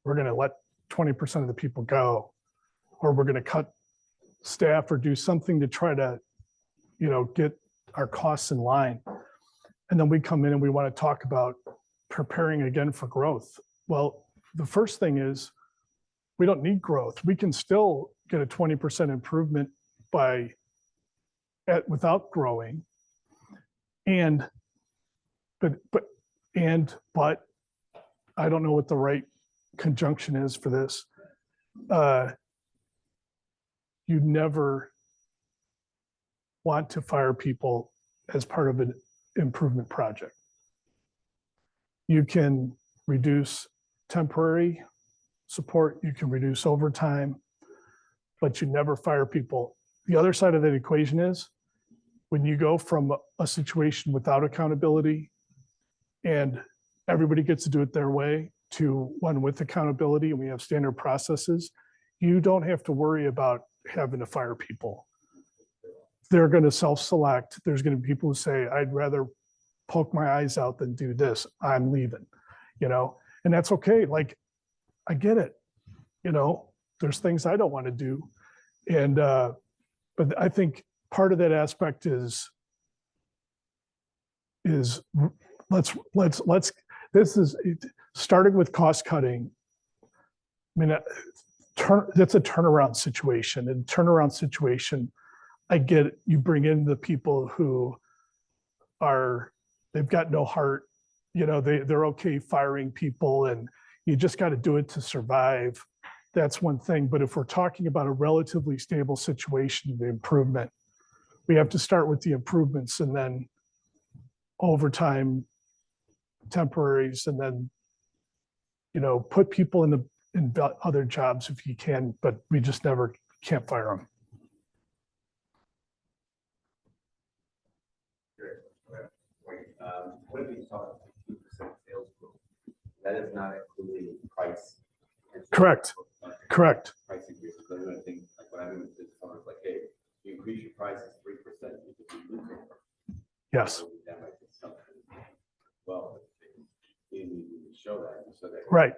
to let 20% of the people go, or we're going to cut staff or do something to try to, get our costs in line. And then we come in and we want to talk about preparing again for growth. Well, the first thing is we don't need growth. We can still get a 20% improvement without growing. But I don't know what the right conjunction is for this. You never want to fire people as part of an improvement project. You can reduce temporary support, you can reduce overtime, but you never fire people. The other side of that equation is when you go from a situation without accountability and everybody gets to do it their way to one with accountability, and we have standard processes, you don't have to worry about having to fire people. They're going to self-select. There's going to be people who say, I'd rather poke my eyes out than do this. I'm leaving, and that's okay. Like, I get it. There's things I don't want to do. And, but I think part of that aspect is this is starting with cost cutting. I mean, that's a turnaround situation. And turnaround situation, I get it. You bring in the people who they've got no heart. They're okay firing people, and you just got to do it to survive. That's one thing. But if we're talking about a relatively stable situation, the improvement, we have to start with the improvements and then overtime, temporaries, and then, put people in other jobs if you can, but we just never can't fire them. What if you talk 2% sales growth? That is not including price. Correct. Correct. Price increases. They're going to think, like when I'm in this summer, it's like, hey, you increase your prices 3%, you could be losing. Yes. That might be something. Well, you need to show that. So that. Right.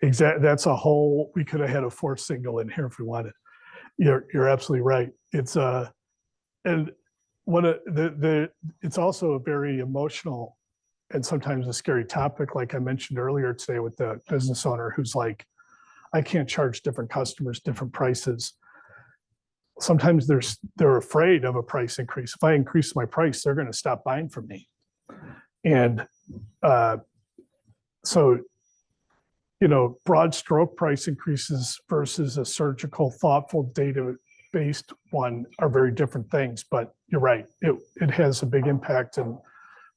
Exactly. That's a whole, we could have had a fourth single in here if we wanted. You're absolutely right. It's and it's also a very emotional and sometimes a scary topic, like I mentioned earlier today with the business owner who's like, I can't charge different customers different prices. Sometimes they're afraid of a price increase. If I increase my price, they're going to stop buying from me. And so, broad stroke price increases versus a surgical, thoughtful, data-based one are very different things. But you're right, it has a big impact. And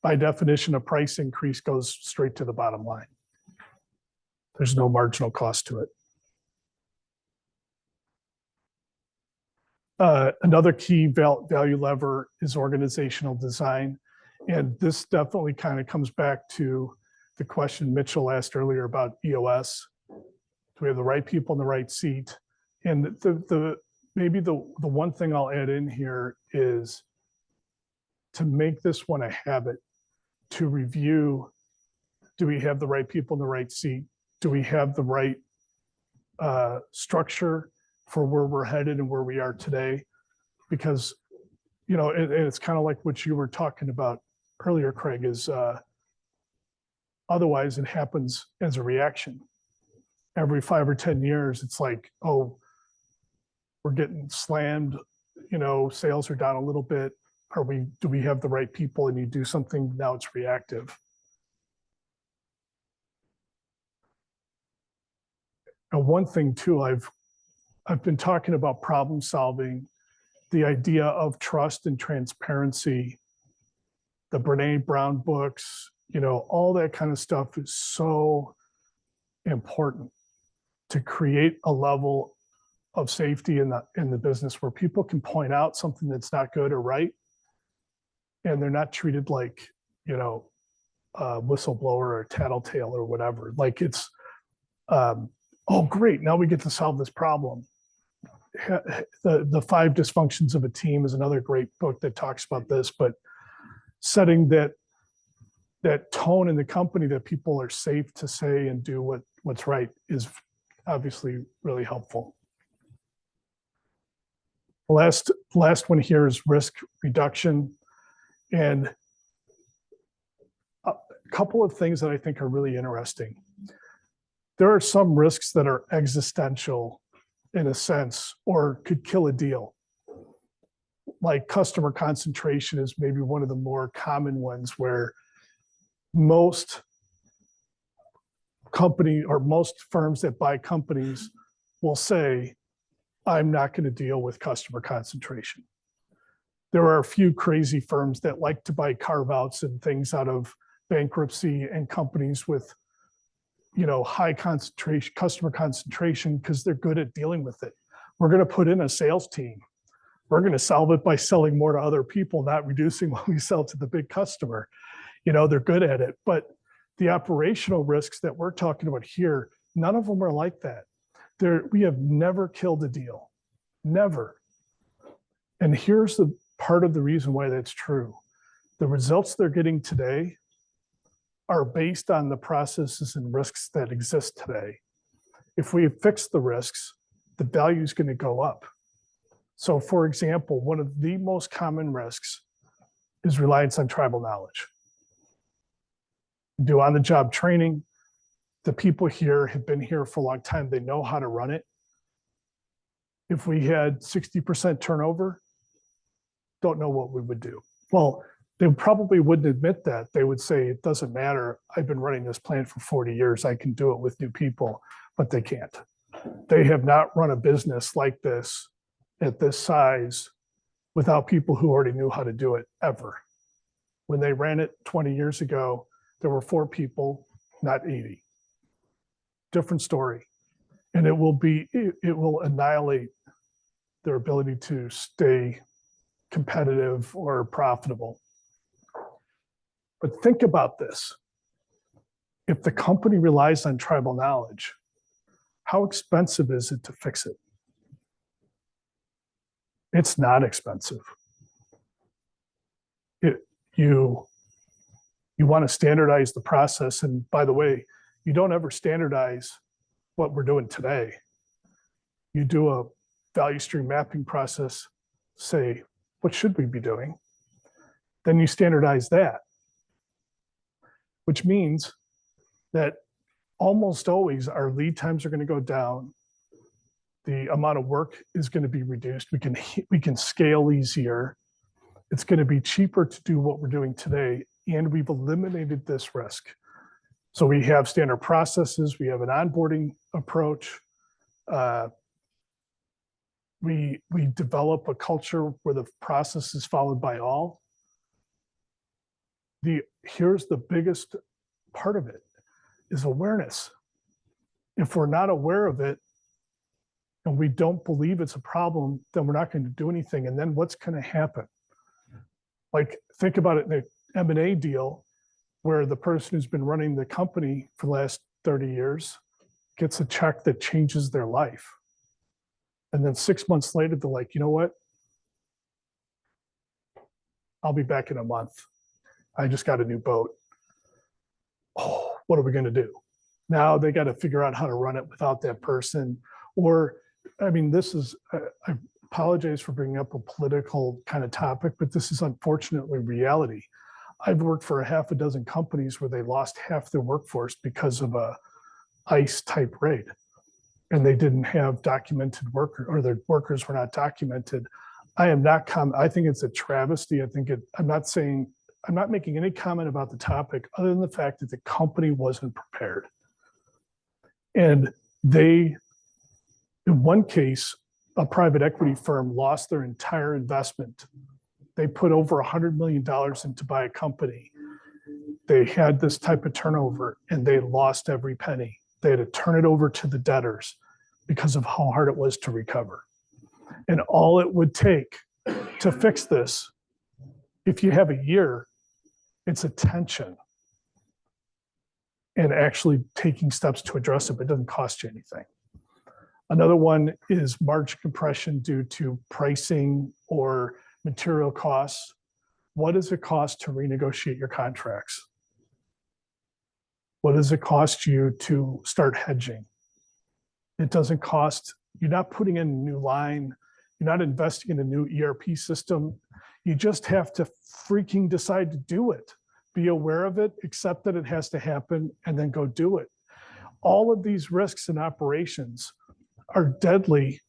by definition, a price increase goes straight to the bottom line. There's no marginal cost to it. Another key value lever is organizational design. And this definitely kind of comes back to the question Mitchell asked earlier about EOS. Do we have the right people in the right seat? And maybe the one thing I'll add in here is to make this one a habit, to review, do we have the right people in the right seat? Do we have the right structure for where we're headed and where we are today? Because, it's kind of like what you were talking about earlier, Craig, is otherwise it happens as a reaction. Every 5 or 10 years, it's like, oh, we're getting slammed, sales are down a little bit. Do we have the right people? And you do something, now it's reactive. And one thing too, I've been talking about problem solving, the idea of trust and transparency, the Brene Brown books, all that kind of stuff is so important to create a level of safety in the business where people can point out something that's not good or right, and they're not treated like, a whistleblower or a tattletale or whatever. Like it's, oh, great, now we get to solve this problem. The 5 Dysfunctions of a Team is another great book that talks about this, but setting that tone in the company that people are safe to say and do what's right is obviously really helpful. Last one here is risk reduction. And a couple of things that I think are really interesting. There are some risks that are existential in a sense, or could kill a deal. Like customer concentration is maybe one of the more common ones where most company or most firms that buy companies will say, I'm not going to deal with customer concentration. There are a few crazy firms that like to buy carve-outs and things out of bankruptcy and companies with high concentration, customer concentration, because they're good at dealing with it. We're going to put in a sales team. We're going to solve it by selling more to other people, not reducing what we sell to the big customer. They're good at it. But the operational risks that we're talking about here, none of them are like that. We have never killed a deal, never. And here's the part of the reason why that's true. The results they're getting today are based on the processes and risks that exist today. If we fix the risks, the value is going to go up. So for example, one of the most common risks is reliance on tribal knowledge. Do on-the-job training. The people here have been here for a long time. They know how to run it. If we had 60% turnover, don't know what we would do. Well, they probably wouldn't admit that. They would say, it doesn't matter. I've been running this plant for 40 years. I can do it with new people, but they can't. They have not run a business like this at this size without people who already knew how to do it ever. When they ran it 20 years ago, there were 4 people, not 80. Different story. And it will annihilate their ability to stay competitive or profitable. But think about this. If the company relies on tribal knowledge, how expensive is it to fix it? It's not expensive. You want to standardize the process. And by the way, you don't ever standardize what we're doing today. You do a value stream mapping process, say, what should we be doing? Then you standardize that, which means that almost always our lead times are going to go down. The amount of work is going to be reduced. We can scale easier. It's going to be cheaper to do what we're doing today, and we've eliminated this risk. So we have standard processes, we have an onboarding approach. We develop a culture where the process is followed by all. Here's the biggest part of it, is awareness. If we're not aware of it and we don't believe it's a problem, then we're not going to do anything. And then what's going to happen? Like, think about it in an M&A deal where the person who's been running the company for the last 30 years gets a check that changes their life. And then 6 months later, they're like, you know what? I'll be back in a month. I just got a new boat. Oh, what are we going to do? Now they got to figure out how to run it without that person. Or, I mean, I apologize for bringing up a political kind of topic, but this is unfortunately reality. I've worked for a half a dozen companies where they lost half their workforce because of a ICE type raid. And they didn't have documented workers, or their workers were not documented. I think it's a travesty. I'm not making any comment about the topic other than the fact that the company wasn't prepared. And in one case, a private equity firm lost their entire investment. They put over $100 million in to buy a company. They had this type of turnover and they lost every penny. They had to turn it over to the debtors because of how hard it was to recover. And all it would take to fix this, if you have a year, it's attention and actually taking steps to address it, but it doesn't cost you anything. Another one is margin compression due to pricing or material costs. What does it cost to renegotiate your contracts? What does it cost you to start hedging? It doesn't cost, you're not putting in a new line, you're not investing in a new ERP system. You just have to freaking decide to do it. Be aware of it, accept that it has to happen, and then go do it. All of these risks in operations are deadly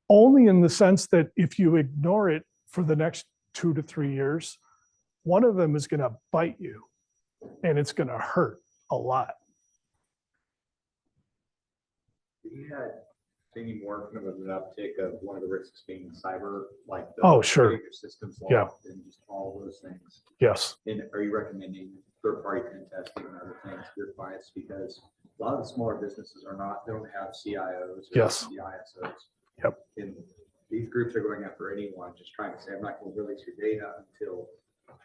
only in the sense that if you ignore it for the next 2 to 3 years, one of them is going to bite you and it's going to hurt a lot. You had maybe more kind of an uptick of one of the risks being cyber, like the Oh, sure. getting your systems Yeah. locked and just all those things. Yes. And are you recommending third-party pen testing and other things to your clients? Because a lot of the smaller businesses they don't have CIOs or Yes. CISOs. Yep. And these groups are going after anyone, just trying to say, I'm not going to release your data until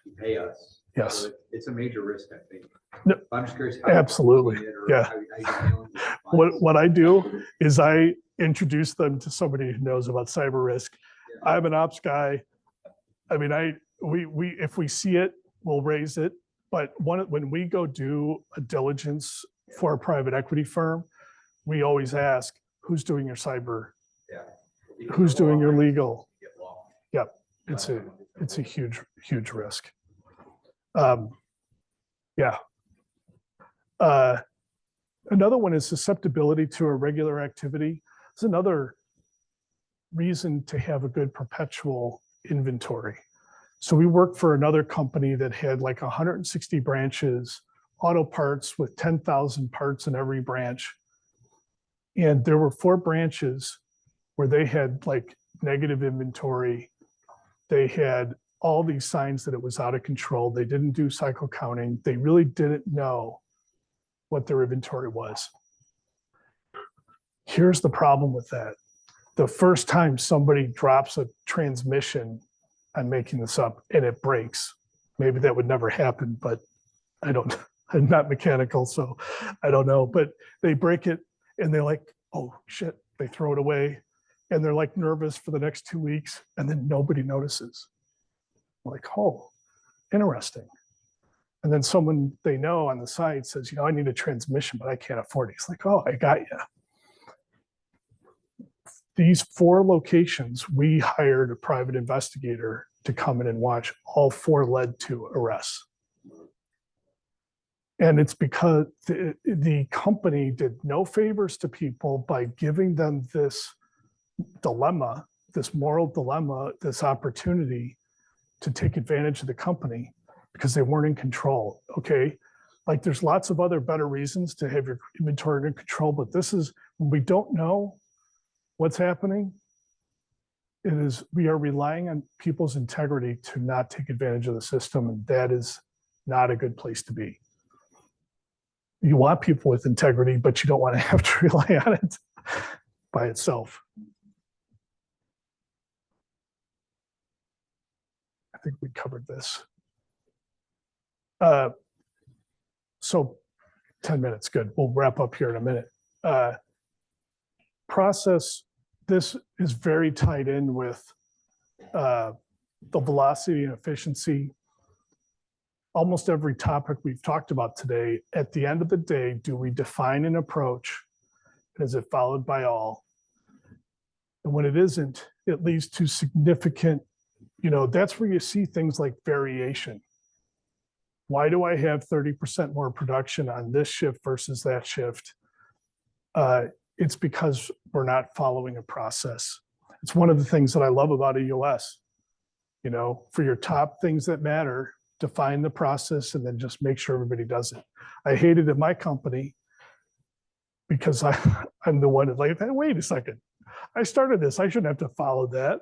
you pay us. Yes. So it's a major risk, I think. No, I'm just curious. How absolutely. you see it or Yeah. how you're dealing with clients. What I do is I introduce them to somebody who knows about cyber risk. Yeah. I'm an ops guy. I mean, if we see it, we'll raise it. But when we go do a diligence for a private equity firm, we always ask, who's doing your cyber? Yeah. Who's doing your legal? Get lost. Yep, it's a huge risk. Yeah. Another one is susceptibility to irregular activity. It's another reason to have a good perpetual inventory. So we worked for another company that had like 160 branches, auto parts with 10,000 parts in every branch. And there were 4 branches where they had like negative inventory. They had all these signs that it was out of control. They didn't do cycle counting. They really didn't know what their inventory was. Here's the problem with that. The first time somebody drops a transmission, I'm making this up, and it breaks, maybe that would never happen, but I don't, I'm not mechanical, so I don't know, but they break it and they're like, oh shit, they throw it away and they're like nervous for the next 2 weeks and then nobody notices. Like, oh, interesting. And then someone they know on the site says, I need a transmission, but I can't afford it. It's like, oh, I got you. These 4 locations, we hired a private investigator to come in and watch. All 4 led to arrests. And it's because the company did no favors to people by giving them this dilemma, this moral dilemma, this opportunity to take advantage of the company because they weren't in control. Okay. Like there's lots of other better reasons to have your inventory in control, but this is when we don't know what's happening. We are relying on people's integrity to not take advantage of the system. And that is not a good place to be. You want people with integrity, but you don't want to have to rely on it by itself. I think we covered this. So 10 minutes, good. We'll wrap up here in a minute. Process, this is very tied in with the velocity and efficiency. Almost every topic we've talked about today, at the end of the day, do we define an approach? Is it followed by all? And when it isn't, it leads to significant, that's where you see things like variation. Why do I have 30% more production on this shift versus that shift? It's because we're not following a process. It's one of the things that I love about EOS. For your top things that matter, define the process and then just make sure everybody does it. I hate it at my company because I'm the one that like, hey, wait a second. I started this. I shouldn't have to follow that.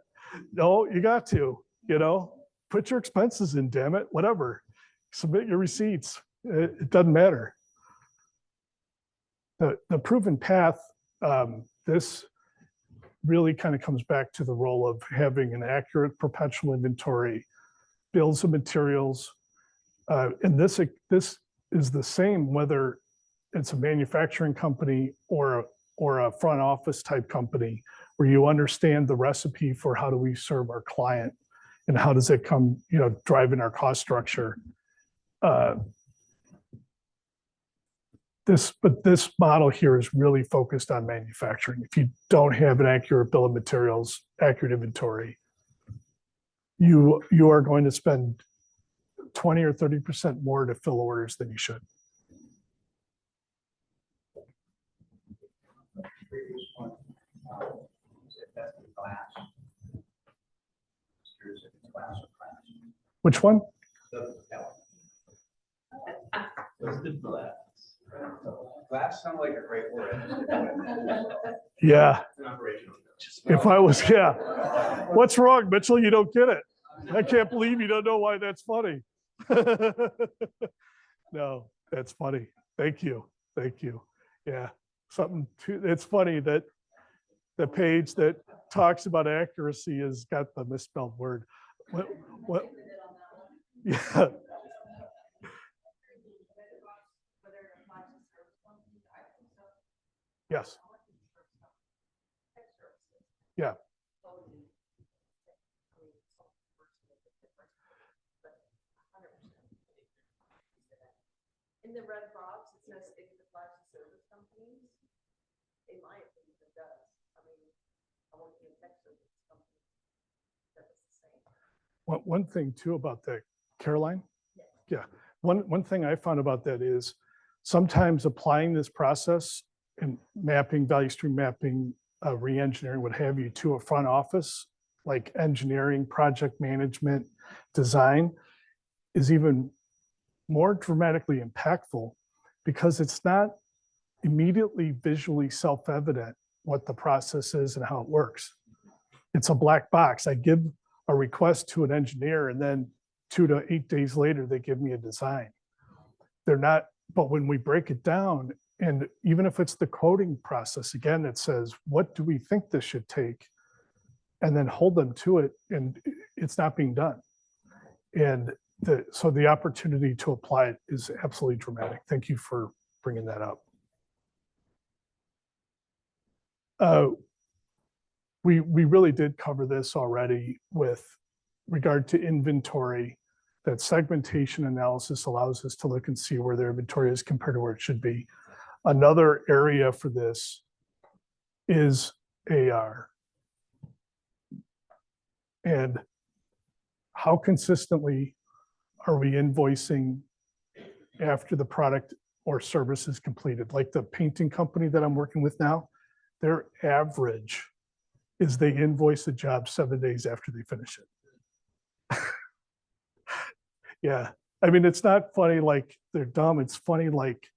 No, you got to, put your expenses in, damn it, whatever. Submit your receipts. It doesn't matter. The proven path, this really kind of comes back to the role of having an accurate perpetual inventory, bills of materials. And this is the same whether it's a manufacturing company or a front office type company where you understand the recipe for how do we serve our client and how does it come, driving our cost structure. This model here is really focused on manufacturing. If you don't have an accurate bill of materials, accurate inventory, you are going to spend 20 or 30% more to fill orders than you should. Previous one, that's the class. Here's a class or class. Which one? Let's do glass. Glass sounds like a great word. Yeah. It's an operational. If I was, yeah. What's wrong, Mitchell? You don't get it. I can't believe you don't know why that's funny. No, that's funny. Thank you. Thank you. Yeah. It's funny that the page that talks about accuracy has got the misspelled word. What? Yeah. Yes. Yeah. In the red box, it says if it applies to service companies. In my opinion, it does. I mean, I want to be a tech service company. That is the same. One thing too about that, Caroline. Yeah. One thing I found about that is sometimes applying this process and mapping, value stream mapping, re-engineering, what have you, to a front office, like engineering, project management, design, is even more dramatically impactful because it's not immediately visually self-evident what the process is and how it works. It's a black box. I give a request to an engineer and then 2 to 8 days later, they give me a design. They're not, but when we break it down, and even if it's the quoting process, again, it says, what do we think this should take? And then hold them to it, and it's not being done. And so the opportunity to apply it is absolutely dramatic. Thank you for bringing that up. We really did cover this already with regard to inventory, that segmentation analysis allows us to look and see where their inventory is compared to where it should be. Another area for this is AR. And how consistently are we invoicing after the product or service is completed? Like the painting company that I'm working with now, their average is they invoice a job 7 days after they finish it. Yeah, I mean, it's not funny like they're dumb. It's funny like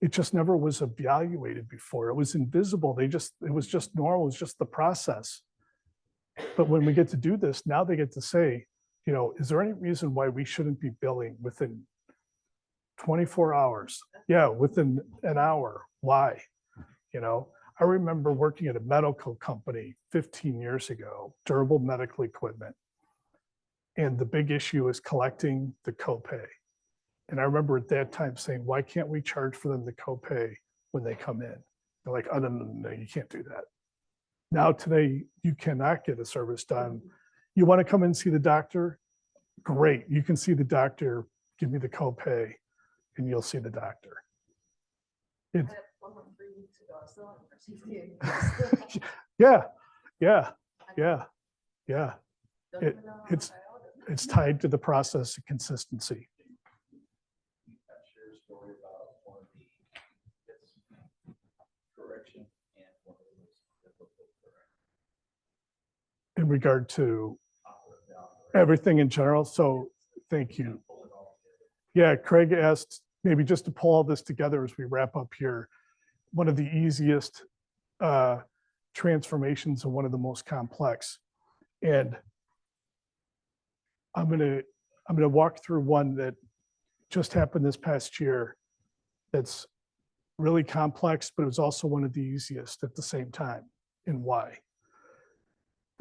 it just never was evaluated before. It was invisible. It was just normal. It was just the process. But when we get to do this, now they get to say, you know, is there any reason why we shouldn't be billing within 24 hours? Yeah, within an hour. Why? You know, I remember working at a medical company 15 years ago, durable medical equipment. And the big issue is collecting the copay. And I remember at that time saying, why can't we charge for them the copay when they come in? They're like, oh, no, you can't do that. Now today, you cannot get a service done. You want to come and see the doctor? Great, you can see the doctor, give me the copay, and you'll see the doctor. I had one from 3 weeks ago, I still haven't received it. Yeah. Don't even know how much It's- I owed it. It's tied to the process of consistency. Share a story about one of the, it's correction and one of the most difficult corrections. In regard to everything in general. So thank you. Yeah, Craig asked maybe just to pull all this together as we wrap up here. One of the easiest transformations and one of the most complex. And I'm gonna walk through one that just happened this past year that's really complex, but it was also one of the easiest at the same time. And why?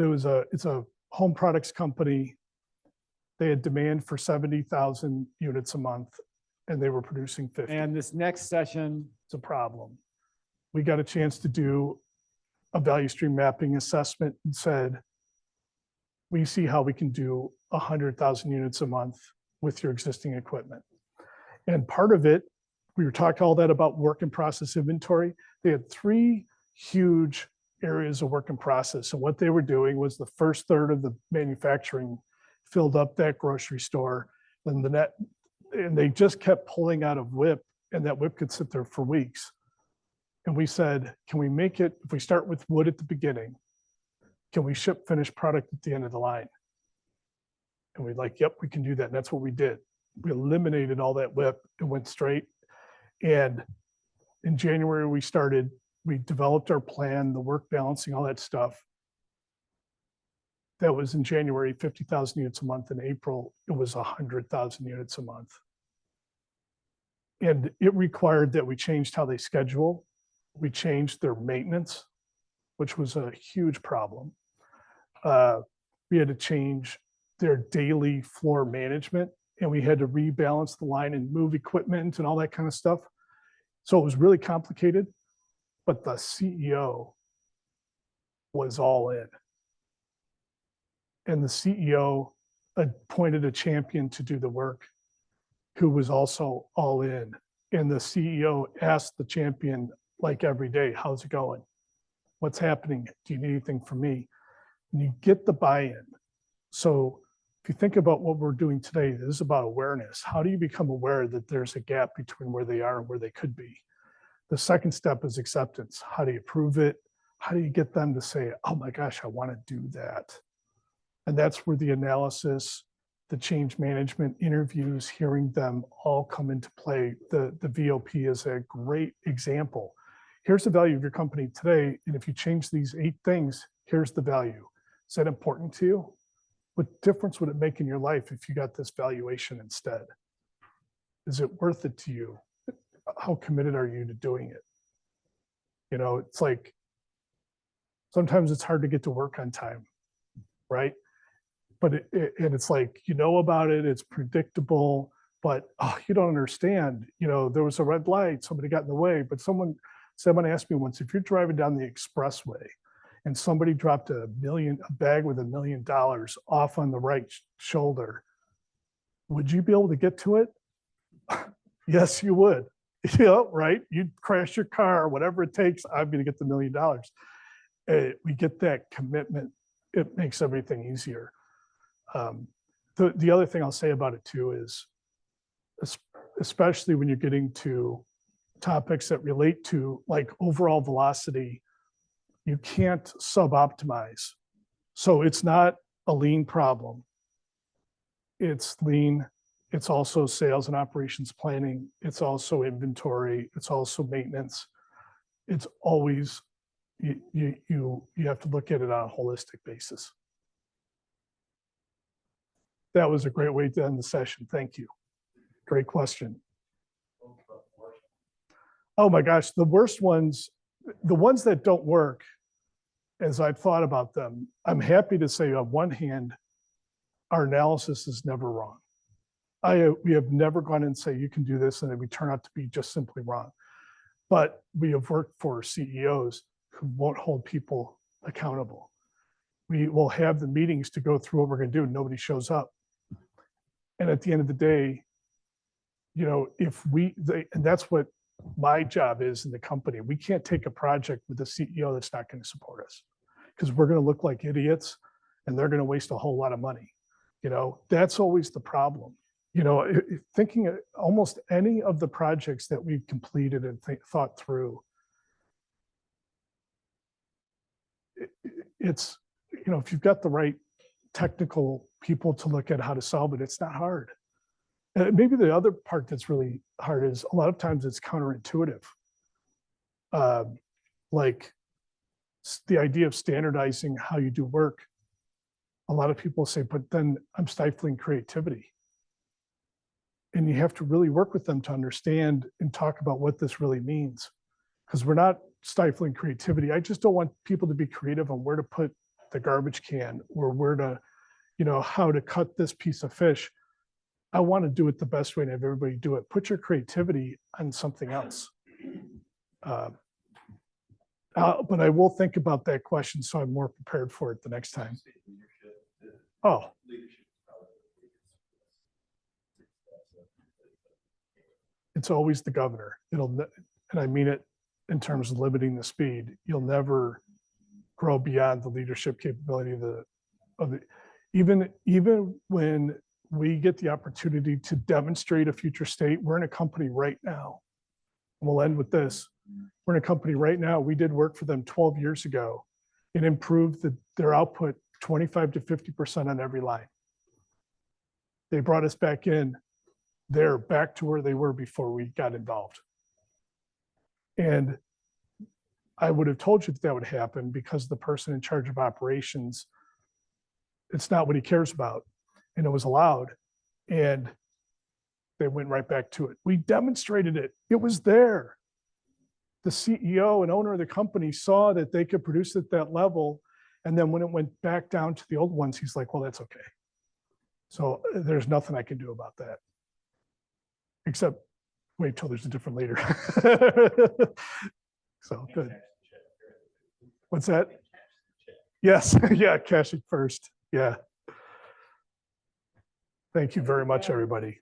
It's a home products company. They had demand for 70,000 units a month and they were producing 50. And this next session, It's a problem. We got a chance to do a value stream mapping assessment and said, we see how we can do 100,000 units a month with your existing equipment. And part of it, we were talking all that about work in process inventory. They had 3 huge areas of work in process. And what they were doing was the first third of the manufacturing filled up that grocery store, and and they just kept pulling out of WIP, and that WIP could sit there for weeks. And we said, can we make it, if we start with wood at the beginning, can we ship finished product at the end of the line? And we're like, yep, we can do that. And that's what we did. We eliminated all that WIP and went straight. And in January, we developed our plan, the work balancing, all that stuff. That was in January, 50,000 units a month. In April, it was 100,000 units a month. And it required that we changed how they schedule. We changed their maintenance, which was a huge problem. We had to change their daily floor management, and we had to rebalance the line and move equipment and all that kind of stuff. So it was really complicated, but the CEO was all in. And the CEO appointed a champion to do the work who was also all in. And the CEO asked the champion, like every day, how's it going? What's happening? Do you need anything from me? And you get the buy-in. So if you think about what we're doing today, this is about awareness. How do you become aware that there's a gap between where they are and where they could be? The second step is acceptance. How do you prove it? How do you get them to say, oh my gosh, I want to do that? And that's where the analysis, the change management, interviews, hearing them all come into play. The VOP is a great example. Here's the value of your company today. And if you change these 8 things, here's the value. Is that important to you? what difference would it make in your life if you got this valuation instead? Is it worth it to you? How committed are you to doing it? You know, it's like, sometimes it's hard to get to work on time, right? But and it's like, you know about it, it's predictable, but you don't understand. You know, there was a red light, somebody got in the way, but someone asked me once, if you're driving down the expressway and somebody dropped a bag with $1 million off on the right shoulder, would you be able to get to it? Yes, you would. Yeah, right. You'd crash your car, whatever it takes. I'm going to get the $1 million. We get that commitment. It makes everything easier. The other thing I'll say about it too is, especially when you're getting to topics that relate to like overall velocity, you can't sub-optimize. So it's not a lean problem. It's lean. It's also sales and operations planning. It's also inventory. It's also maintenance. It's always, you have to look at it on a holistic basis. That was a great way to end the session. Thank you. Great question. Oh my gosh, the worst ones, the ones that don't work, as I've thought about them, I'm happy to say on one hand, our analysis is never wrong. We have never gone and say, you can do this, and then we turn out to be just simply wrong. But we have worked for CEOs who won't hold people accountable. We will have the meetings to go through what we're going to do, and nobody shows up. And at the end of the day, you know, and that's what my job is in the company. We can't take a project with a CEO that's not going to support us, because we're going to look like idiots and they're going to waste a whole lot of money. You know, that's always the problem. You know, thinking of almost any of the projects that we've completed and thought through, it's, you know, if you've got the right technical people to look at how to solve it, it's not hard. And maybe the other part that's really hard is a lot of times it's counterintuitive. Like the idea of standardizing how you do work. A lot of people say, but then I'm stifling creativity. And you have to really work with them to understand and talk about what this really means. Because we're not stifling creativity. I just don't want people to be creative on where to put the garbage can or where to, you know, how to cut this piece of fish. I want to do it the best way and have everybody do it. Put your creativity on something else. But I will think about that question so I'm more prepared for it the next time. Oh. It's always the governor. And I mean it in terms of limiting the speed. You'll never grow beyond the leadership capability of the even when we get the opportunity to demonstrate a future state. We're in a company right now. And we'll end with this. We're in a company right now. We did work for them 12 years ago. It improved their output 25 to 50% on every line. They brought us back in. They're back to where they were before we got involved. And I would have told you that would happen because the person in charge of operations, it's not what he cares about. And it was allowed. And they went right back to it. We demonstrated it. It was there. The CEO and owner of the company saw that they could produce at that level. And then when it went back down to the old ones, he's like, well, that's okay. So there's nothing I can do about that. Except wait till there's a different leader. So good. What's that? Yes, yeah, cash it first. Yeah. Thank you very much, everybody.